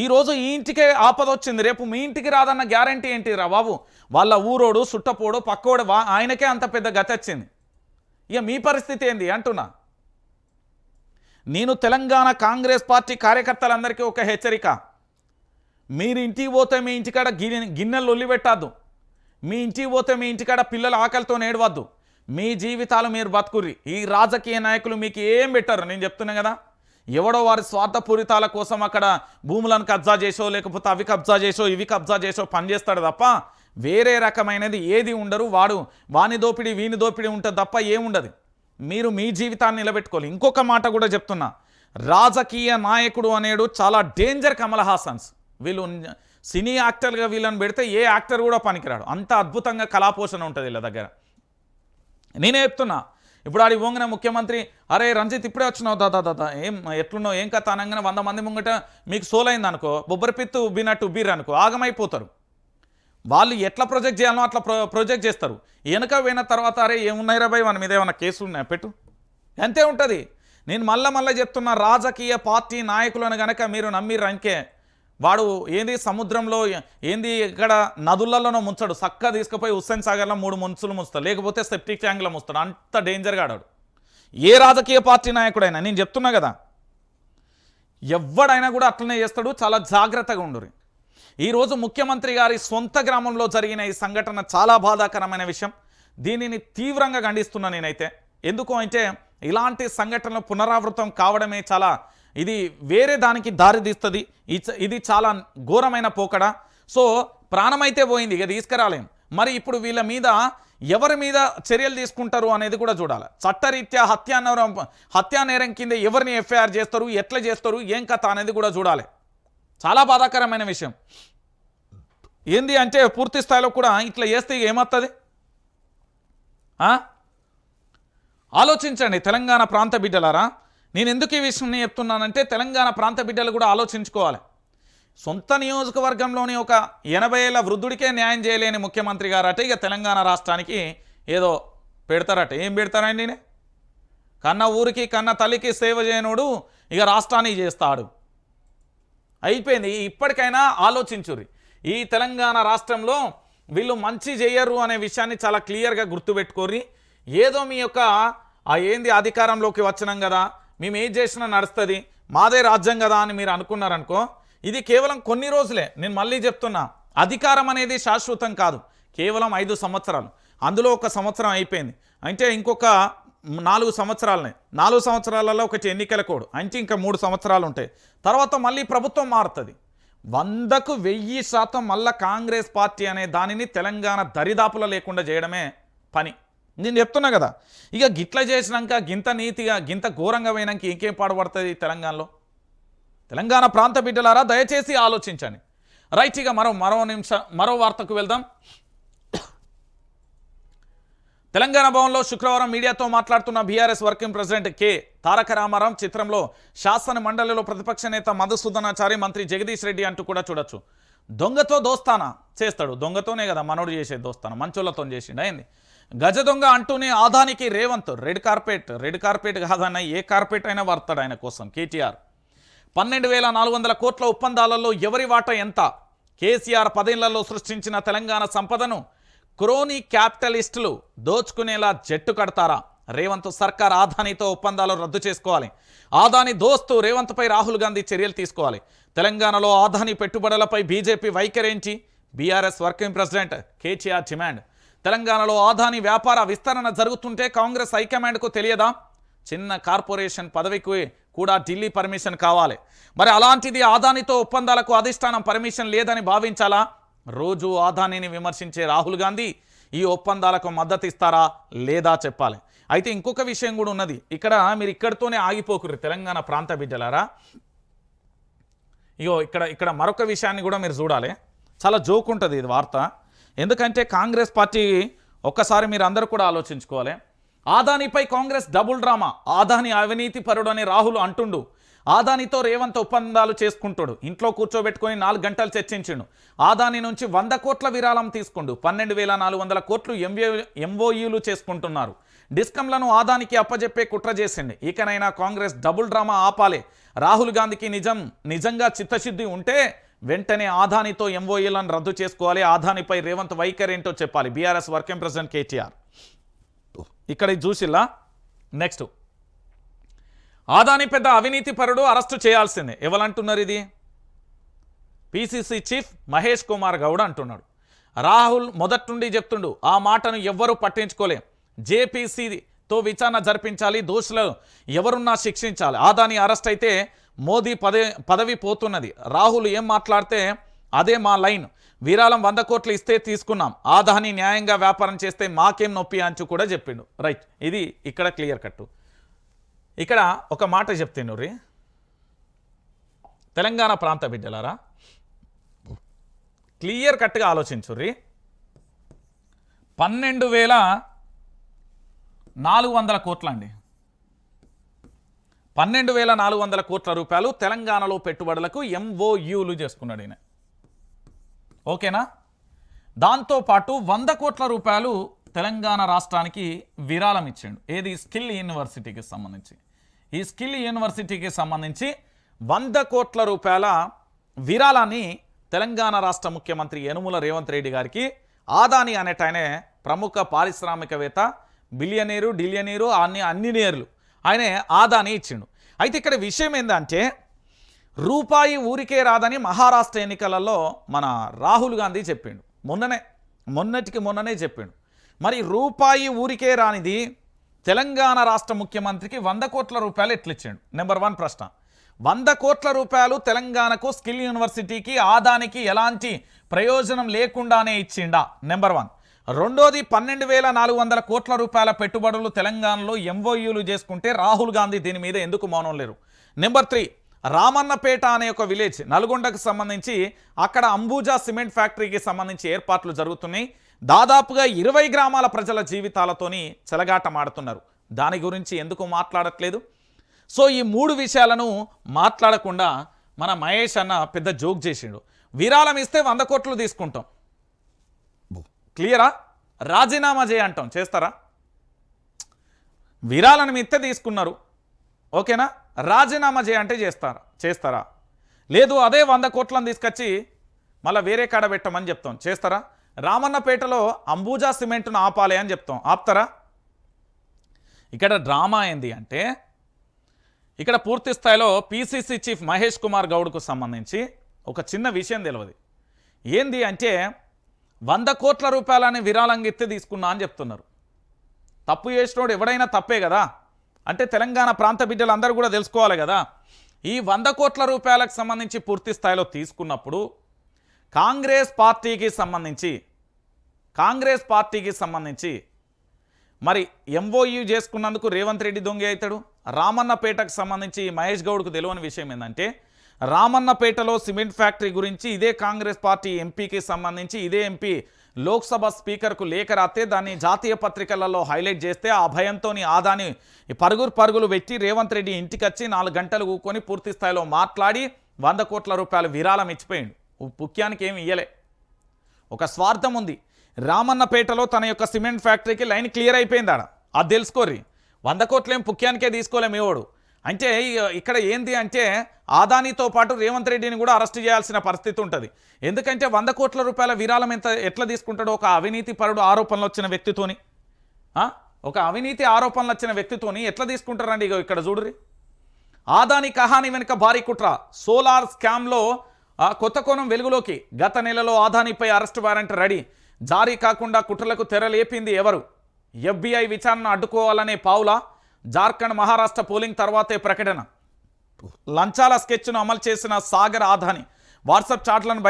ఈరోజు ఈ ఇంటికే ఆపద వచ్చింది, రేపు మీ ఇంటికి రాదన్న గ్యారంటీ ఏంటి రా బాబు? వాళ్ళ ఊరోడు సుట్టపోడు పక్కోడు ఆయనకే అంత పెద్ద గతి వచ్చింది, ఇక మీ పరిస్థితి ఏంది అంటున్నా. నేను తెలంగాణ కాంగ్రెస్ పార్టీ కార్యకర్తలందరికీ ఒక హెచ్చరిక, మీరు ఇంటికి పోతే మీ ఇంటికాడ గిన్నెలు ఒల్లిపెట్టద్దు, మీ ఇంటికి పోతే మీ ఇంటికాడ పిల్లల ఆకలితో నేడవద్దు, మీ జీవితాలు మీరు బతుకుర్రి. ఈ రాజకీయ నాయకులు మీకు ఏం పెట్టారు నేను చెప్తున్నా కదా, ఎవడో వారి స్వార్థపూరితాల కోసం అక్కడ భూములను కబ్జా చేసో లేకపోతే అవి కబ్జా చేసో ఇవి కబ్జా చేసో పనిచేస్తాడు తప్ప వేరే రకమైనది ఏది ఉండరు. వాని దోపిడీ వీని దోపిడీ ఉంటుంది తప్ప ఏముండదు. మీరు మీ జీవితాన్ని నిలబెట్టుకోవాలి. ఇంకొక మాట కూడా చెప్తున్నా, రాజకీయ నాయకుడు అనేడు చాలా డేంజర్. కమల్ హాసన్స్ వీళ్ళు సినీ యాక్టర్గా వీళ్ళని పెడితే ఏ యాక్టర్ కూడా పనికిరాడు, అంత అద్భుతంగా కళాపోషణ ఉంటుంది వీళ్ళ దగ్గర. నేనే చెప్తున్నా, ఇప్పుడు ఆడి పోంగన ముఖ్యమంత్రి అరే రంజిత్ ఇప్పుడే వచ్చినావు దాదా ఏం ఎట్లున్నావు ఏం కథ అనగానే 100 మంది ముంగట మీకు సోలైంది అనుకో, బొబ్బరిపిత్తు ఉబ్బినట్టు ఉబ్బిరు అనుకో, ఆగమైపోతారు. వాళ్ళు ఎట్లా ప్రొజెక్ట్ చేయాలనో అట్లా ప్రొజెక్ట్ చేస్తారు. వెనక పోయిన తర్వాత అరే ఏమున్నాయి రాబాయ్ మన మీద ఏమైనా కేసులు ఉన్నాయా పెట్టు, అంతే ఉంటుంది. నేను మళ్ళీ చెప్తున్నా, రాజకీయ పార్టీ నాయకులను కనుక మీరు నమ్మిరంకే వాడు ఏంది సముద్రంలో ఏంది ఇక్కడ నదులలోనో ముంచాడు, చక్కగా తీసుకుపోయి హుస్సేన్ సాగర్లో 3 ముంచులు ముంచుతాడు, లేకపోతే సెప్టిక్ ట్యాంక్లో ముంచుతాడు. అంత డేంజర్గా ఆడాడు ఏ రాజకీయ పార్టీ నాయకుడైనా. నేను చెప్తున్నా కదా, ఎవడైనా కూడా అట్లనే చేస్తాడు, చాలా జాగ్రత్తగా ఉండురి. ఈరోజు ముఖ్యమంత్రి గారి సొంత గ్రామంలో జరిగిన ఈ సంఘటన చాలా బాధాకరమైన విషయం. దీనిని తీవ్రంగా ఖండిస్తున్నా నేనైతే. ఎందుకు అంటే ఇలాంటి సంఘటనలు పునరావృతం కావడమే చాలా ఇది వేరే దానికి దారి తీస్తుంది. ఇది చాలా ఘోరమైన పోకడ. సో ప్రాణమైతే పోయింది, ఇక తీసుకురాలేం. మరి ఇప్పుడు వీళ్ళ మీద ఎవరి మీద చర్యలు తీసుకుంటారు అనేది కూడా చూడాలి. చట్టరీత్యా హత్యా నేరం కింద ఎవరిని ఎఫ్ఐఆర్ చేస్తారు, ఎట్లా చేస్తారు, ఏం కథ అనేది కూడా చూడాలి. చాలా బాధాకరమైన విషయం. ఏంది అంటే పూర్తి స్థాయిలో కూడా ఇట్లా చేస్తే ఏమవుతుంది ఆలోచించండి తెలంగాణ ప్రాంత బిడ్డలారా. నేను ఎందుకు ఈ విషయం చెప్తున్నానంటే తెలంగాణ ప్రాంత బిడ్డలు కూడా ఆలోచించుకోవాలి. సొంత నియోజకవర్గంలోని ఒక 80 ఏళ్ల వృద్ధుడికే న్యాయం చేయలేని ముఖ్యమంత్రి గారట ఇక తెలంగాణ రాష్ట్రానికి ఏదో పెడతారట. ఏం పెడతారండి? కన్న ఊరికి కన్న తల్లికి సేవ చేయనోడు ఇక రాష్ట్రానికి చేస్తాడు. అయిపోయింది. ఇప్పటికైనా ఆలోచించుర్రి. ఈ తెలంగాణ రాష్ట్రంలో వీళ్ళు మంచి చేయరు అనే విషయాన్ని చాలా క్లియర్గా గుర్తుపెట్టుకోర్రి. ఏదో మీ యొక్క ఏంది అధికారంలోకి వచ్చినాం కదా, మేము ఏం చేసినా నడుస్తుంది, మాదే రాజ్యం కదా అని మీరు అనుకున్నారనుకో, ఇది కేవలం కొన్ని రోజులే. నేను మళ్ళీ చెప్తున్నా, అధికారం అనేది శాశ్వతం కాదు, కేవలం 5 సంవత్సరాలు. అందులో 1 సంవత్సరం అయిపోయింది అంటే ఇంకొక 4 సంవత్సరాలనే. 4 సంవత్సరాలలో ఒకటి ఎన్నికల కోడ్ అంటే ఇంకా 3 సంవత్సరాలు ఉంటాయి. తర్వాత మళ్ళీ ప్రభుత్వం మారుతుంది. 100కు 1000% మళ్ళీ కాంగ్రెస్ పార్టీ అనే దానిని తెలంగాణ దరిదాపులో లేకుండా చేయడమే పని. నేను చెప్తున్నా కదా, ఇక గిట్ల చేసినాక గింత నీతిగా గింత ఘోరంగా పోయినాక ఇంకేం పాడుపడుతుంది తెలంగాణలో? తెలంగాణ ప్రాంత బిడ్డలారా దయచేసి ఆలోచించండి. రైట్, ఇక మరో వార్తకు వెళ్దాం. తెలంగాణ భవన్లో శుక్రవారం మీడియాతో మాట్లాడుతున్న బీఆర్ఎస్ వర్కింగ్ ప్రెసిడెంట్ కె తారక రామారావు చిత్రంలో శాసన మండలిలో ప్రతిపక్ష నేత మధుసూదనాచారి, మంత్రి జగదీష్ రెడ్డి అంటూ కూడా చూడొచ్చు. దొంగతో దోస్తానా చేస్తాడు, దొంగతోనే కదా మనోడు చేసేది దోస్తానా, మంచోళ్ళతో చేసిండు అయింది. గజ దొంగ అంటూనే ఆదానికి రేవంత్ రెడ్ కార్పెట్ కాదన్న ఏ కార్పెట్ అయినా వాడతాడు ఆయన కోసం. కేటీఆర్ 12,400 కోట్ల ఒప్పందాలలో ఎవరి వాటా ఎంత? కేసీఆర్ 10 ఏళ్లలో సృష్టించిన తెలంగాణ సంపదను క్రోనీ క్యాపిటలిస్టులు దోచుకునేలా జట్టు కడతారా? రేవంత్ సర్కార్ ఆదానితో ఒప్పందాలు రద్దు చేసుకోవాలి. ఆదాని దోస్తు రేవంత్పై రాహుల్ గాంధీ చర్యలు తీసుకోవాలి. తెలంగాణలో ఆదాని పెట్టుబడులపై బీజేపీ వైఖరేంచి? BRS working president KTR demand. తెలంగాణలో ఆదాని వ్యాపార విస్తరణ జరుగుతుంటే కాంగ్రెస్ హైకమాండ్కు తెలియదా? చిన్న కార్పొరేషన్ పదవికి కూడా ఢిల్లీ పర్మిషన్ కావాలి. మరి అలాంటిది ఆదానితో ఒప్పందాలకు అధిష్టానం పర్మిషన్ లేదని భావించాలా? రోజు ఆదానిని విమర్శించే రాహుల్ గాంధీ ఈ ఒప్పందాలకు మద్దతు ఇస్తారా లేదా చెప్పాలి. అయితే ఇంకొక విషయం కూడా ఉన్నది. ఇక్కడ మీరు ఇక్కడితోనే ఆగిపోకుర్రి తెలంగాణ ప్రాంత బిడ్డలారా. ఇగో ఇక్కడ మరొక విషయాన్ని కూడా మీరు చూడాలి. చాలా జోక్ ఉంటుంది ఇది వార్త. ఎందుకంటే కాంగ్రెస్ పార్టీ ఒక్కసారి మీరు అందరూ కూడా ఆలోచించుకోవాలి. ఆదానిపై కాంగ్రెస్ డబుల్ డ్రామా. ఆదాని అవినీతి పరుడు అని రాహుల్ అంటుండు. ఆదానితో రేవంత్ ఒప్పందాలు చేసుకుంటాడు. ఇంట్లో కూర్చోబెట్టుకొని 4 గంటలు చర్చించిండు. ఆదాని నుంచి 100 కోట్ల విరాళం తీసుకుండు. 12,400 కోట్లు ఎంఓయూలు చేసుకుంటున్నారు. డిస్కంలను ఆదానికి అప్పజెప్పే కుట్ర చేసింది. ఇకనైనా కాంగ్రెస్ డబుల్ డ్రామా ఆపాలే. రాహుల్ గాంధీకి నిజంగా చిత్తశుద్ధి ఉంటే వెంటనే ఆదానితో ఎంఓయూలను రద్దు చేసుకోవాలి. ఆదానిపై రేవంత్ వైఖరి ఏంటో చెప్పాలి. బీఆర్ఎస్ వర్కింగ్ ప్రెసిడెంట్ కేటీఆర్ ఇక్కడ చూసిల్లా. నెక్స్ట్, ఆదాని పెద్ద అవినీతి పరుడు, అరెస్టు చేయాల్సిందే. ఎవరంటున్నారు ఇది? పిసిసి చీఫ్ మహేష్ కుమార్ గౌడ్ అంటున్నాడు. రాహుల్ మొదటి నుండి చెప్తుండు, ఆ మాటను ఎవ్వరూ పట్టించుకోలేం. జేపీసీతో విచారణ జరిపించాలి, దోషులు ఎవరున్నా శిక్షించాలి. ఆదాని అరెస్ట్ అయితే మోదీ పదవి పోతున్నది. రాహుల్ ఏం మాట్లాడితే అదే మా లైన్. విరాళం 100 కోట్లు ఇస్తే తీసుకున్నాం. ఆదాని న్యాయంగా వ్యాపారం చేస్తే మాకేం నొప్పి అంచు కూడా చెప్పిండు. రైట్, ఇది ఇక్కడ క్లియర్ కట్టు. ఇక్కడ ఒక మాట చెప్తాను రీ, తెలంగాణ ప్రాంత బిడ్డలారా, క్లియర్ కట్గా ఆలోచించుర్రీ. 12,400 కోట్లు అండి. 12,400 కోట్ల రూపాయలు తెలంగాణలో పెట్టుబడులకు ఎంఓయూలు చేసుకున్నాడు ఈయన. ఓకేనా? దాంతోపాటు 100 కోట్ల రూపాయలు తెలంగాణ రాష్ట్రానికి విరాళం ఇచ్చాడు. ఏది? స్కిల్ యూనివర్సిటీకి సంబంధించి. ఈ స్కిల్ యూనివర్సిటీకి సంబంధించి 100 కోట్ల రూపాయల విరాళాన్ని తెలంగాణ రాష్ట్ర ముఖ్యమంత్రి యనుమల రేవంత్ రెడ్డి గారికి ఆదాని అనేటైనే ప్రముఖ పారిశ్రామికవేత్త, బిలియనీరు, డిలియనీరు, అన్ని నేర్లు ఆయన ఆదాని ఇచ్చిండు. అయితే ఇక్కడ విషయం ఏంటంటే, రూపాయి ఊరికే రాదని మహారాష్ట్ర ఎన్నికలలో మన రాహుల్ గాంధీ చెప్పిండు. మొన్ననే చెప్పిండు. మరి రూపాయి ఊరికే రానిది తెలంగాణ రాష్ట్ర ముఖ్యమంత్రికి 100 కోట్ల రూపాయలు ఎట్లిచ్చాడు? నెంబర్ 1 ప్రశ్న. 100 కోట్ల రూపాయలు తెలంగాణకు స్కిల్ యూనివర్సిటీకి ఆదానికి ఎలాంటి ప్రయోజనం లేకుండానే ఇచ్చిండా? నెంబర్ 1. రెండోది, 12,400 కోట్ల రూపాయల పెట్టుబడులు తెలంగాణలో ఎంఓయూలు చేసుకుంటే రాహుల్ గాంధీ దీని మీద ఎందుకు మౌనం లేరు? నెంబర్ 3, రామన్నపేట అనే ఒక విలేజ్ నల్గొండకు సంబంధించి అక్కడ అంబుజా సిమెంట్ ఫ్యాక్టరీకి సంబంధించి ఏర్పాట్లు జరుగుతున్నాయి. దాదాపుగా 20 గ్రామాల ప్రజల జీవితాలతోని చెలగాటమాడుతున్నారు. దాని గురించి ఎందుకు మాట్లాడట్లేదు? సో ఈ 3 విషయాలను మాట్లాడకుండా మన మహేష్ అన్న పెద్ద జోక్ చేసిండు. విరాళం ఇస్తే 100 కోట్లు తీసుకుంటాం, క్లియరా? రాజీనామా చేయంటాం, చేస్తారా? విరాళం ఇస్తే తీసుకున్నారు, ఓకేనా? రాజీనామా చేయంటే చేస్తారా? లేదు, అదే 100 కోట్లను తీసుకొచ్చి మళ్ళీ వేరే కాడ పెట్టమని చెప్తాం, చేస్తారా? రామన్నపేటలో అంబుజా సిమెంట్ను ఆపాలి అని చెప్తాం, ఆపుతారా? ఇక్కడ డ్రామా ఏంది అంటే, ఇక్కడ పూర్తి స్థాయిలో పిసిసి చీఫ్ మహేష్ కుమార్ గౌడ్కు సంబంధించి ఒక చిన్న విషయం తెలియదు. ఏంది అంటే, 100 కోట్ల రూపాయలని విరాళంగా ఎత్తి తీసుకున్నా అని చెప్తున్నారు. తప్పు చేసినోడు ఎవడైనా తప్పే కదా. అంటే తెలంగాణ ప్రాంత బిడ్డలందరూ కూడా తెలుసుకోవాలి కదా. ఈ 100 కోట్ల రూపాయలకు సంబంధించి పూర్తి స్థాయిలో తీసుకున్నప్పుడు కాంగ్రెస్ పార్టీకి సంబంధించి మరి ఎంఓయూ చేసుకున్నందుకు రేవంత్ రెడ్డి దొంగ అవుతాడు. రామన్నపేటకు సంబంధించి మహేష్ గౌడ్కు తెలియని విషయం ఏంటంటే, రామన్నపేటలో సిమెంట్ ఫ్యాక్టరీ గురించి ఇదే కాంగ్రెస్ పార్టీ ఎంపీకి సంబంధించి ఇదే ఎంపీ లోక్సభ స్పీకర్కు లేఖ రాస్తే దాన్ని జాతీయ పత్రికలలో హైలైట్ చేస్తే ఆ భయంతో ఆదాని పరుగులు పెట్టి రేవంత్ రెడ్డి ఇంటికి వచ్చి 4 గంటలు కూకొని పూర్తి స్థాయిలో మాట్లాడి 100 కోట్ల రూపాయలు విరాళం ఇచ్చిపోయిండు. ముఖ్యానికి ఏమి ఇయ్యలే. ఒక స్వార్థం ఉంది. రామన్నపేటలో తన యొక్క సిమెంట్ ఫ్యాక్టరీకి లైన్ క్లియర్ అయిపోయింది. అది తెలుసుకోర్రి. 100 కోట్లేం పుక్యానికే తీసుకోలేమేవాడు. అంటే ఇక్కడ ఏంది అంటే, ఆదానితో పాటు రేవంత్ రెడ్డిని కూడా అరెస్ట్ చేయాల్సిన పరిస్థితి ఉంటుంది. ఎందుకంటే 100 కోట్ల రూపాయల విరాళం ఎట్లా తీసుకుంటాడో ఒక అవినీతి పరుడు ఆరోపణలు వచ్చిన వ్యక్తితోని ఎట్లా తీసుకుంటారండి? ఇక్కడ చూడుర్రి. ఆదాని కహాని వెనుక భారీ కుట్ర, సోలార్ స్కామ్లో కొత్త కోణం వెలుగులోకి. గత నెలలో ఆదానిపై అరెస్ట్ వారెంట్ రెడీ. జారీ కాకుండా కుట్రలకు తెరలేపింది ఎవరు? FBI విచారణ అడ్డుకోవాలనే పావులా? జార్ఖండ్, మహారాష్ట్ర పోలింగ్ తర్వాతే ప్రకటన. లంచాల స్కెచ్ను అమలు చేసిన సాగర్ ఆదాని వాట్సాప్ చాట్లను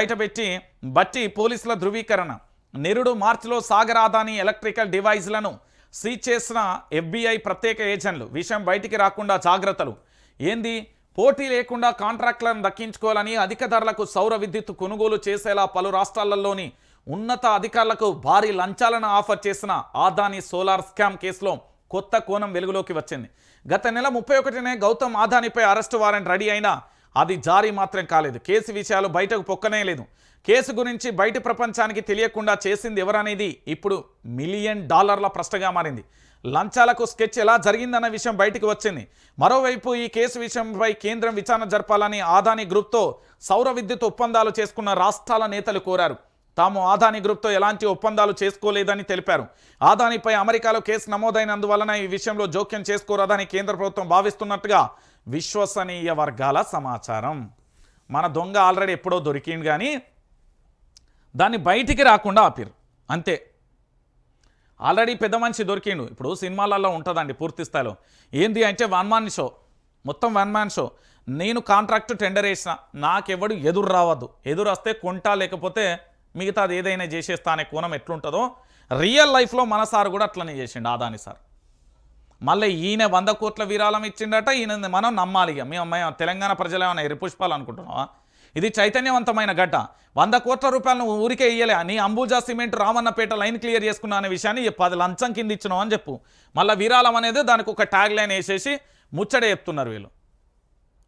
బట్టి పోలీసుల ధృవీకరణ. నిరుడు మార్చిలో సాగర్ ఆదాని ఎలక్ట్రికల్ డివైజ్లను సీజ్ చేసిన FBI ప్రత్యేక ఏజెంట్లు. విషయం బయటికి రాకుండా జాగ్రత్తలు. ఏంది? పోటీ లేకుండా కాంట్రాక్టులను దక్కించుకోవాలని అధిక ధరలకు సౌర విద్యుత్ కొనుగోలు చేసేలా పలు రాష్ట్రాలలోని ఉన్నత అధికారులకు భారీ లంచాలను ఆఫర్ చేసిన ఆదాని సోలార్ స్కామ్ కేసులో కొత్త కోణం వెలుగులోకి వచ్చింది. గత నెల 31నే గౌతమ్ అదానీపై అరెస్టు వారెంట్ రెడీ అయినా అది జారీ మాత్రం కాలేదు. కేసు విషయాలు బయటకు పొక్కనే లేదు. కేసు గురించి బయటి ప్రపంచానికి తెలియకుండా చేసింది ఎవరనేది ఇప్పుడు $1 మిలియన్ ప్రశ్నగా మారింది. లంచాలకు స్కెచ్ ఎలా జరిగిందన్న విషయం బయటికి వచ్చింది. మరోవైపు ఈ కేసు విషయంపై కేంద్రం విచారణ జరపాలని అదానీ గ్రూప్తో సౌర విద్యుత్ ఒప్పందాలు చేసుకున్న రాష్ట్రాల నేతలు కోరారు. తాము అదానీ గ్రూప్తో ఎలాంటి ఒప్పందాలు చేసుకోలేదని తెలిపారు. అదానీపై అమెరికాలో కేసు నమోదైనందువలన ఈ విషయంలో జోక్యం చేసుకోరాదని కేంద్ర ప్రభుత్వం భావిస్తున్నట్టుగా విశ్వసనీయ వర్గాల సమాచారం. మన దొంగ ఆల్రెడీ ఎప్పుడో దొరికింది కానీ దాన్ని బయటికి రాకుండా ఆపిరు అంతే. ఆల్రెడీ పెద్ద మనిషి దొరికిండు. ఇప్పుడు సినిమాలలో ఉంటుందండి పూర్తి స్థాయిలో. ఏంది అంటే వన్ మ్యాన్ షో, మొత్తం వన్ మ్యాన్ షో. నేను కాంట్రాక్ట్ టెండర్ వేసిన, నాకెవడు ఎదురు రావద్దు, ఎదురు వస్తే కొంటా లేకపోతే మిగతా అది ఏదైనా చేసేస్తా అనే కోణం ఎట్లుంటుందో రియల్ లైఫ్లో మన సార్ కూడా అట్లనే చేసిండు అదానీ సార్. మళ్ళీ ఈయన 100 కోట్ల విరాళం ఇచ్చిండట. ఈయన మనం నమ్మాలి. ఇక మేము తెలంగాణ ప్రజలు ఏమన్నా ఎరిపుష్పాలు అనుకుంటున్నావా? ఇది చైతన్యవంతమైన గడ్డ. 100 కోట్ల రూపాయలను ఊరికే ఇయ్యలే. నీ Ambuja cement Ramannapet line clear చేసుకున్నా అనే విషయాన్ని 10 లంచం కింద ఇచ్చినావు అని చెప్పు. మళ్ళీ విరాళం అనేది దానికి ఒక ట్యాగ్ లైన్ వేసేసి ముచ్చడే చెప్తున్నారు వీళ్ళు.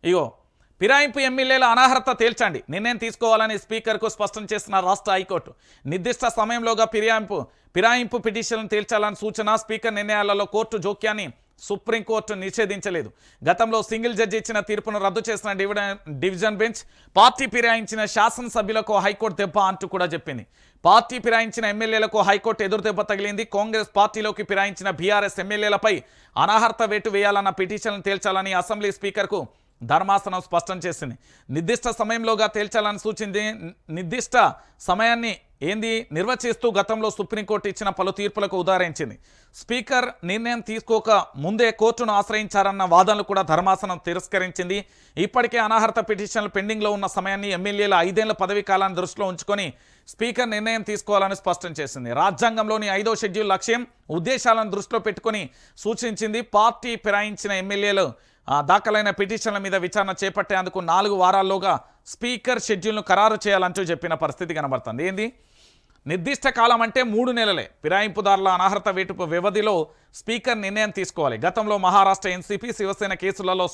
ఇగో ఫిరాయింపు ఎమ్మెల్యేల అనర్హత తేల్చండి, నిర్ణయం తీసుకోవాలని స్పీకర్కు స్పష్టం చేసిన రాష్ట్ర హైకోర్టు. నిర్దిష్ట సమయంలోగా ఫిరాయింపు పిటిషన్లను తేల్చాలని సూచన. స్పీకర్ నిర్ణయాలలో కోర్టు జోక్యాన్ని సుప్రీంకోర్టు నిషేధించలేదు. గతంలో సింగిల్ జడ్జి ఇచ్చిన తీర్పును రద్దు చేసిన డివిజన్ బెంచ్ పార్టీ ఫిరాయించిన శాసనసభ్యులకు హైకోర్టు దెబ్బ అంటూ కూడా చెప్పింది. పార్టీ ఫిరాయించిన ఎమ్మెల్యేలకు హైకోర్టు ఎదురు దెబ్బ తగిలింది. కాంగ్రెస్ పార్టీలోకి ఫిరాయించిన బీఆర్ఎస్ ఎమ్మెల్యేలపై అనర్హత వేటు వేయాలన్న పిటిషన్లను తేల్చాలని అసెంబ్లీ స్పీకర్కు ధర్మాసనం స్పష్టం చేసింది. నిర్దిష్ట సమయంలోగా తేల్చాలని సూచింది. నిర్దిష్ట సమయాన్ని నిర్వచిస్తూ గతంలో సుప్రీంకోర్టు ఇచ్చిన పలు తీర్పులకు ఉదాహరించింది. స్పీకర్ నిర్ణయం తీసుకోక ముందే కోర్టును ఆశ్రయించారన్న వాదనలు కూడా ధర్మాసనం తిరస్కరించింది. ఇప్పటికే అనర్హత పిటిషన్లు పెండింగ్లో ఉన్న సమయాన్ని ఎమ్మెల్యేల 5 ఏళ్ల పదవీ కాలాన్ని దృష్టిలో ఉంచుకొని స్పీకర్ నిర్ణయం తీసుకోవాలని స్పష్టం చేసింది. రాజ్యాంగంలోని 5వ షెడ్యూల్ లక్ష్యం ఉద్దేశాలను దృష్టిలో పెట్టుకొని సూచించింది. పార్టీ ఫిరాయించిన ఎమ్మెల్యేలు దాఖలైన పిటిషన్ల మీద విచారణ చేపట్టేందుకు 4 వారాల్లోగా స్పీకర్ షెడ్యూల్ను ఖరారు చేయాలంటూ చెప్పిన పరిస్థితి కనబడుతుంది. ఏంది నిర్దిష్ట కాలం అంటే 3 నెలలే. ఫిరాయింపుదారుల అనర్హత వేటు వ్యవధిలో స్పీకర్ నిర్ణయం తీసుకోవాలి. గతంలో మహారాష్ట్ర ఎన్సీపీ శివసేన కేసులలో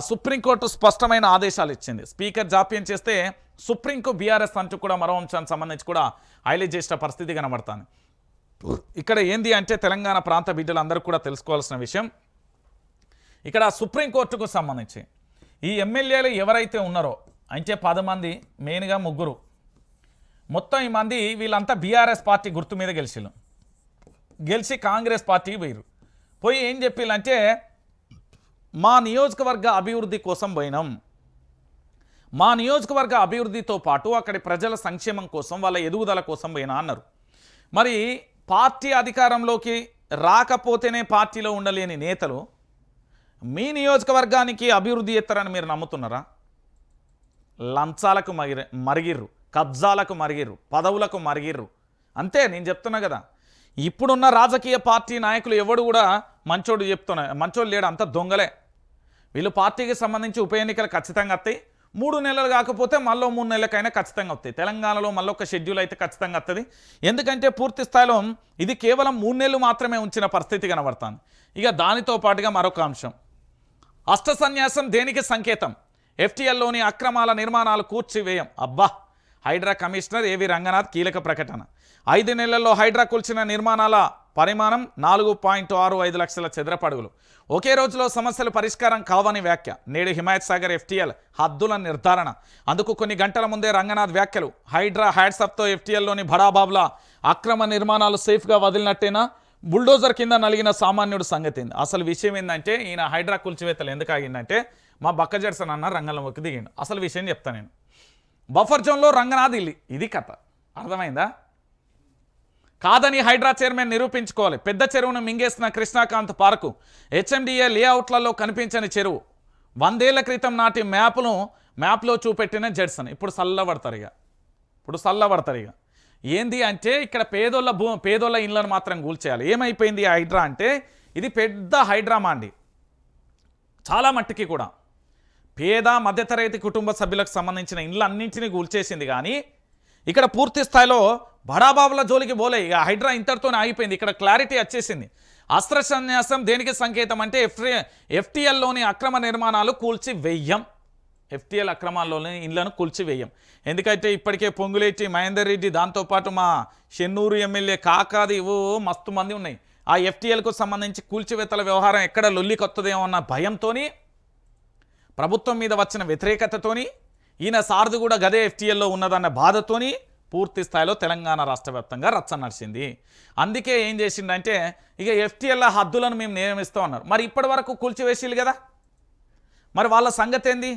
సుప్రీంకోర్టు స్పష్టమైన ఆదేశాలు ఇచ్చింది. స్పీకర్ జాప్యం చేస్తే సుప్రీంకు బీఆర్ఎస్ అంటూ కూడా మరో అంశానికి సంబంధించి కూడా హైలైట్ చేసిన పరిస్థితి కనబడుతుంది. ఇక్కడ ఏంది అంటే తెలంగాణ ప్రాంత బిడ్డలందరూ కూడా తెలుసుకోవాల్సిన విషయం, ఇక్కడ సుప్రీంకోర్టుకు సంబంధించి ఈ ఎమ్మెల్యేలు ఎవరైతే ఉన్నారో అంటే 10 మంది, మెయిన్గా 3, మొత్తం ఈ మంది వీళ్ళంతా బీఆర్ఎస్ పార్టీ గుర్తు మీద గెలిచి కాంగ్రెస్ పార్టీకి పోయి ఏం చెప్పిల్లంటే మా నియోజకవర్గ అభివృద్ధి కోసం పోయినాం, మా నియోజకవర్గ అభివృద్ధితో పాటు అక్కడి ప్రజల సంక్షేమం కోసం వాళ్ళ ఎదుగుదల కోసం పోయినా అన్నారు. మరి పార్టీ అధికారంలోకి రాకపోతేనే పార్టీలో ఉండలేని నేతలు మీ నియోజకవర్గానికి అభివృద్ధి చేస్తారని మీరు నమ్ముతున్నారా? లంచాలకు మరిగిర్రు, కబ్జాలకు మరిగిర్రు, పదవులకు మరిగిర్రు. అంతే నేను చెప్తున్నా కదా. ఇప్పుడున్న రాజకీయ పార్టీ నాయకులు ఎవడు కూడా మంచోడు లేడు, అంత దొంగలే. వీళ్ళు పార్టీకి సంబంధించి ఉప ఎన్నికలు ఖచ్చితంగా వస్తాయి. 3 నెలలు కాకపోతే మళ్ళీ 3 నెలలకైనా ఖచ్చితంగా వస్తాయి. తెలంగాణలో మళ్ళీ ఒక షెడ్యూల్ అయితే ఖచ్చితంగా వస్తుంది. ఎందుకంటే పూర్తి స్థాయిలో ఇది కేవలం 3 నెలలు మాత్రమే ఉంచిన పరిస్థితి కనబడుతుంది. ఇక దానితో పాటుగా మరొక అంశం, అష్ట సన్యాసం దేనికి సంకేతం? ఎఫ్టీఎల్లోని అక్రమాల నిర్మాణాలు కూర్చివేయం. అబ్బా, హైడ్రా కమిషనర్ ఏవి రంగనాథ్ కీలక ప్రకటన. 5 నెలల్లో హైడ్రా కూల్చిన నిర్మాణాల పరిమాణం 4.65 లక్షల చదరపు అడుగులు. ఒకే రోజులో సమస్యలు పరిష్కారం కావని వ్యాఖ్య. నేడు హిమాయత్ సాగర్ ఎఫ్టీఎల్ హద్దుల నిర్ధారణ. అందుకు కొన్ని గంటల ముందే రంగనాథ్ వ్యాఖ్యలు. హైడ్రా హ్యాట్సప్తో ఎఫ్టీఎల్లోని బడాబాబుల అక్రమ నిర్మాణాలు సేఫ్గా వదిలినట్టేనా? బుల్డోజర్ కింద నలిగిన సామాన్యుడు సంగతి. అసలు విషయం ఏంటంటే ఈయన హైడ్రా కూల్చివేతలు ఎందుకు ఆగిందంటే మా బక్క జడ్సన్ అన్న రంగంలోకి దిగిండు. అసలు విషయం చెప్తాను నేను. బఫర్ జోన్లో రంగనాథ్ ఇది కథ అర్థమైందా? కాదని హైడ్రా చైర్మన్ నిరూపించుకోవాలి. పెద్ద చెరువును మింగేసిన కృష్ణాకాంత్ పార్కు హెచ్ఎండిఏ లేఅవుట్లలో కనిపించని చెరువు. 100 ఏళ్ల క్రితం నాటి మ్యాప్లో చూపెట్టిన జడ్సన్ ఇప్పుడు చల్లబడతారు ఇక. ఏంది అంటే ఇక్కడ పేదోళ్ళ ఇళ్ళను మాత్రం కూల్చేయాలి. ఏమైపోయింది హైడ్రా అంటే ఇది పెద్ద హైడ్రామా అండి. చాలా మట్టికి కూడా పేద మధ్యతరగతి కుటుంబ సభ్యులకు సంబంధించిన ఇళ్ళన్నింటినీ కూల్చేసింది. కానీ ఇక్కడ పూర్తి స్థాయిలో బడాబాబుల జోలికి పోలే. ఇక హైడ్రా ఇంతటితోనే ఆగిపోయింది. ఇక్కడ క్లారిటీ వచ్చేసింది. అస్త్రసన్యాసం దేనికి సంకేతం అంటే ఎఫ్టీఎల్లోని అక్రమ నిర్మాణాలు కూల్చి వెయ్యం. ఎఫ్టీఎల్ అక్రమాల్లోని ఇళ్లను కూల్చివేయం. ఎందుకంటే ఇప్పటికే పొంగులేటి మహేందర్ రెడ్డి, దాంతోపాటు మా షెన్నూరు ఎమ్మెల్యే కాకాది మస్తు మంది ఉన్నాయి. ఆ ఎఫ్టీఎల్కు సంబంధించి కూల్చివేతల వ్యవహారం ఎక్కడ లొల్లికొత్తదేమో అన్న భయంతో, ప్రభుత్వం మీద వచ్చిన వ్యతిరేకతతోని, ఈయన సారథి కూడా గదే ఎఫ్టీఎల్లో ఉన్నదన్న బాధతోని పూర్తి స్థాయిలో తెలంగాణ రాష్ట్ర వ్యాప్తంగా రచ్చ నడిచింది. అందుకే ఏం చేసిందంటే ఇక ఎఫ్టీఎల్ హద్దులను మేము నియమిస్తాం అన్నారు. మరి ఇప్పటి వరకు కూల్చివేసిలు కదా, మరి వాళ్ళ సంగతి ఏంది?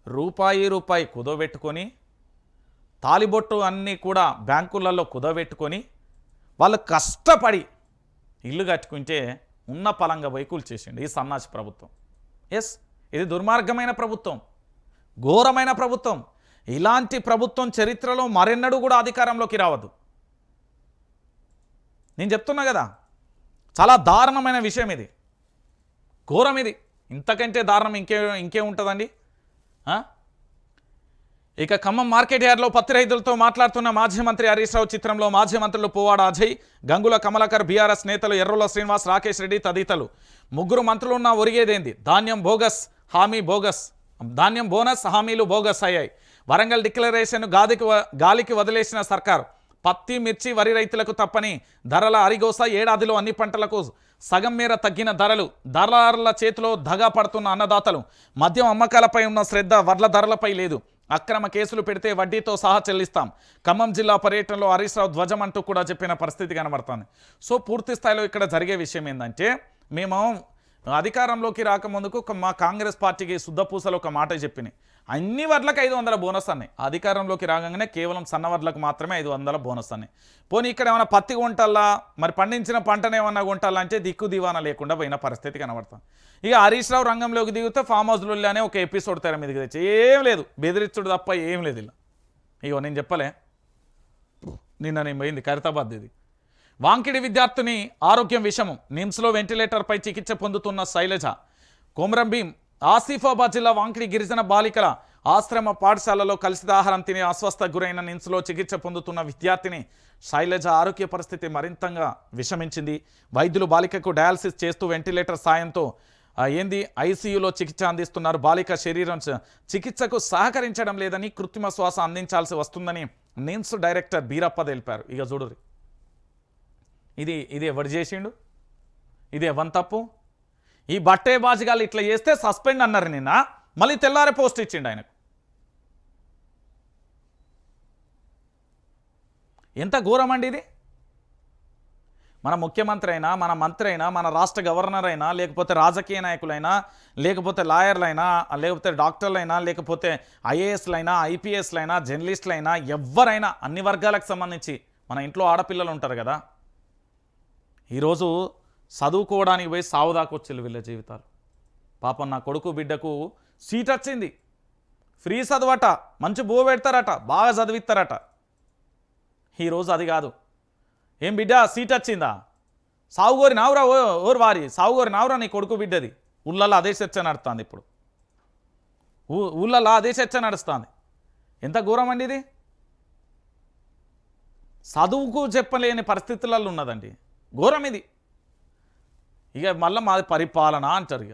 రూపాయి కుదోబెట్టుకొని, తాలిబొట్టు అన్నీ కూడా బ్యాంకులలో కుదోబెట్టుకొని వాళ్ళు కష్టపడి ఇల్లు కట్టుకుంటే ఉన్న పలంగా పోయి కూల్చేసిండు ఈ సన్నాసి ప్రభుత్వం. ఎస్, ఇది దుర్మార్గమైన ప్రభుత్వం, ఘోరమైన ప్రభుత్వం. ఇలాంటి ప్రభుత్వం చరిత్రలో మరెన్నడూ కూడా అధికారంలోకి రావద్దు. నేను చెప్తున్నా కదా, చాలా దారుణమైన విషయం ఇది, ఘోరం ఇది. ఇంతకంటే దారుణం ఇంకేముంటుందండి? ఇక ఖమ్మం మార్కెట్ యార్డ్లో పత్తి రైతులతో మాట్లాడుతున్న మాజీ మంత్రి హరీష్ రావు చిత్రంలో మాజీ మంత్రులు పువ్వాడ అజయ్, గంగుల కమలాకర్, బీఆర్ఎస్ నేతలు ఎర్రోల శ్రీనివాస్, రాకేష్ రెడ్డి తదితరులు. ముగ్గురు మంత్రులున్న ఒరిగేదేంది? ధాన్యం బోగస్, హామీ బోగస్, ధాన్యం బోనస్ హామీలు బోగస్ అయ్యాయి. వరంగల్ డిక్లరేషన్ గాలికి వదిలేసిన సర్కార్. పత్తి, మిర్చి, వరి రైతులకు తప్పని ధరల అరిగోస. ఏడాదిలో అన్ని పంటలకు సగం మేర తగ్గిన ధరలు. దళారుల చేతిలో దగా పడుతున్న అన్నదాతలు. మద్యం అమ్మకాలపై ఉన్న శ్రద్ధ వడ్ల ధరలపై లేదు. అక్రమ కేసులు పెడితే వడ్డీతో సహా చెల్లిస్తాం. ఖమ్మం జిల్లా పర్యటనలో హరీష్ రావు ధ్వజం అంటూ కూడా చెప్పిన పరిస్థితి కనబడుతుంది. సో పూర్తి స్థాయిలో ఇక్కడ జరిగే విషయం ఏంటంటే, మేము అధికారంలోకి రాకముందుకు మా కాంగ్రెస్ పార్టీకి శుద్ధపూసలు ఒక మాట చెప్పినాయి, అన్ని వడ్లకు 500 బోనస్ అన్నాయి. అధికారంలోకి రాగానే కేవలం సన్న వడ్లకు మాత్రమే 500 బోనస్ అన్నాయి. పోనీ ఇక్కడ ఏమైనా పత్తి కొంటాలా, మరి పండించిన పంటను ఏమన్నా కొంటాలా అంటే దిక్కు దివానా లేకుండా పోయిన పరిస్థితి కనబడుతుంది. ఇక హరీష్ రావు రంగంలోకి దిగితే ఫామ్ హౌస్లోనే ఒక ఎపిసోడ్ తెర మీదకి తెచ్చి ఏం లేదు, బెదిరించుడు తప్ప ఏం లేదు ఇలా. ఇగో నేను చెప్పలే, నిన్న నేను పోయింది ఖైరతాబాద్. ఇది వాంకిడి విద్యార్థిని ఆరోగ్యం విషమం. నిమ్స్లో వెంటిలేటర్పై చికిత్స పొందుతున్న శైలజ. కొమరంభీం ఆసిఫాబాద్ జిల్లా వాంకిడి గిరిజన బాలికల ఆశ్రమ పాఠశాలలో కలిసిద ఆహారం తిని అస్వస్థకు గురైన నిమ్స్లో చికిత్స పొందుతున్న విద్యార్థిని శైలజ ఆరోగ్య పరిస్థితి మరింతగా విషమించింది. వైద్యులు బాలికకు డయాలసిస్ చేస్తూ వెంటిలేటర్ సాయంతో ఐసీయూలో చికిత్స అందిస్తున్నారు. బాలిక శరీరం చికిత్సకు సహకరించడం లేదని, కృత్రిమ శ్వాస అందించాల్సి వస్తుందని నిమ్స్ డైరెక్టర్ బీరప్ప తెలిపారు. ఇక చూడురి, ఇది ఎవరు చేసిండు? ఇది ఎవరి తప్పు? ఈ బట్టే బాజిగాలు ఇట్లా చేస్తే సస్పెండ్ అన్నారు నిన్న, మళ్ళీ తెల్లారే పోస్ట్ ఇచ్చిండు ఆయనకు. ఎంత ఘోరం అండి ఇది! మన ముఖ్యమంత్రి అయినా, మన మంత్రి అయినా, మన రాష్ట్ర గవర్నర్ అయినా, లేకపోతే రాజకీయ నాయకులైనా, లేకపోతే లాయర్లైనా, లేకపోతే డాక్టర్లైనా, లేకపోతే ఐఏఎస్లైనా, ఐపీఎస్లైనా, జర్నలిస్టులైనా, ఎవరైనా అన్ని వర్గాలకు సంబంధించి మన ఇంట్లో ఆడపిల్లలు ఉంటారు కదా, ఈరోజు చదువుకోవడానికి పోయి సావుదాకొచ్చేళ్ళు వీళ్ళ జీవితాలు. పాపం నా కొడుకు బిడ్డకు సీట్ వచ్చింది, ఫ్రీ చదవట, మంచి బో పెడతారట, బాగా చదివిస్తారట. ఈరోజు అది కాదు. ఏం బిడ్డ సీట్ వచ్చిందా? సావుగోరి నావురా, ఓరు వారి సావుగోరి నావురా నీ కొడుకు బిడ్డది. ఊళ్ళల్లో అదే చర్చ నడుస్తుంది. ఇప్పుడు ఊళ్ళల్లో అదే చర్చ నడుస్తుంది. ఎంత ఘోరం అండి ఇది! చదువుకు చెప్పలేని పరిస్థితులలో ఉన్నదండి, ఘోరం ఇది. ఇక మళ్ళీ మాది పరిపాలన అంటారు.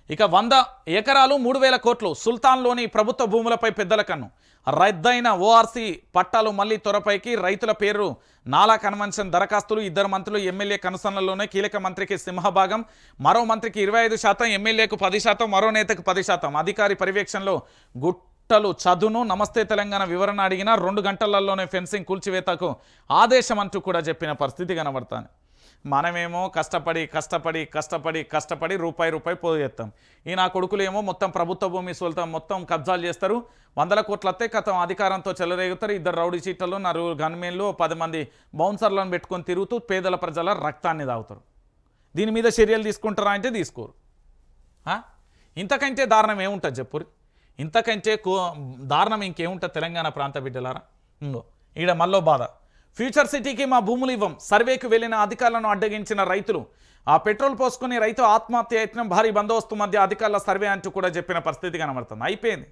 ఇక 100 ఎకరాలు 3,000 కోట్లు సుల్తాన్లోని ప్రభుత్వ భూములపై పెద్దల కన్ను. రద్దయిన ఓఆర్సీ పట్టాలు మళ్లీ త్వరపైకి. రైతుల పేరు నాలా కన్వెన్షన్ దరఖాస్తులు. 2 మంత్రులు ఎమ్మెల్యే కనుసన్నల్లోనే. కీలక మంత్రికి సింహభాగం. మరో మంత్రికి 25%, ఎమ్మెల్యేకు 10%, మరో నేతకు 10%. అధికారి పర్యవేక్షణలో గుట్టలు చదును. నమస్తే తెలంగాణ వివరణ అడిగిన 2 గంటలలోనే ఫెన్సింగ్ కూల్చివేతకు ఆదేశం అంటూ కూడా చెప్పిన పరిస్థితి కనబడుతుంది. మనమేమో కష్టపడి రూపాయి పోయేస్తాం. ఈ నా కొడుకులేమో మొత్తం ప్రభుత్వ భూమి సుల్తాన్ మొత్తం కబ్జాలు చేస్తారు. 100 కోట్లు వస్తే కథం అధికారంతో చెలరేగుతారు. 2 రౌడీ చీటలు, 4 గన్మెన్లు, 10 మంది బౌన్సర్లను పెట్టుకొని తిరుగుతూ పేదల ప్రజల రక్తాన్ని తాగుతారు. దీని మీద చర్యలు తీసుకుంటారా అంటే తీసుకోరు. ఇంతకంటే దారుణం ఏముంటుంది చెప్పురి? ఇంతకంటే దారుణం ఇంకేముంటుంది తెలంగాణ ప్రాంత బిడ్డలారా? ఈడ మళ్ళీ బాధ. ఫ్యూచర్ సిటీకి మా భూములు ఇవ్వం. సర్వేకు వెళ్లిన అధికారులను అడ్డగించిన రైతులు. ఆ పెట్రోల్ పోసుకుని రైతు ఆత్మహత్య యత్నం. భారీ బందోబస్తు మధ్య అధికారుల సర్వే అంటూ కూడా చెప్పిన పరిస్థితి కనబడుతుంది. అయిపోయింది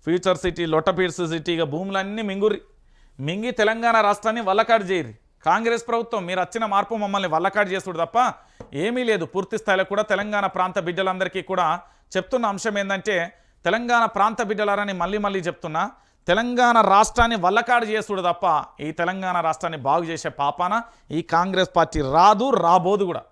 ఫ్యూచర్ సిటీ, లొట్టపీడ్స్ సిటీగా భూములన్నీ మింగి తెలంగాణ రాష్ట్రాన్ని వల్లకాడు చేయరు. కాంగ్రెస్ ప్రభుత్వం మీరు వచ్చిన మార్పు మమ్మల్ని వల్లకాడు చేసుడు తప్ప ఏమీ లేదు. పూర్తి స్థాయిలో కూడా తెలంగాణ ప్రాంత బిడ్డలందరికీ కూడా చెప్తున్న అంశం ఏంటంటే, తెలంగాణ ప్రాంత బిడ్డలారని మళ్ళీ చెప్తున్నా, తెలంగాణ రాష్ట్రాన్ని వల్లకాడు చేసుడు తప్ప ఈ తెలంగాణ రాష్ట్రాన్ని బాగు చేసే పాపాన ఈ కాంగ్రెస్ పార్టీ రాబోదు కూడా.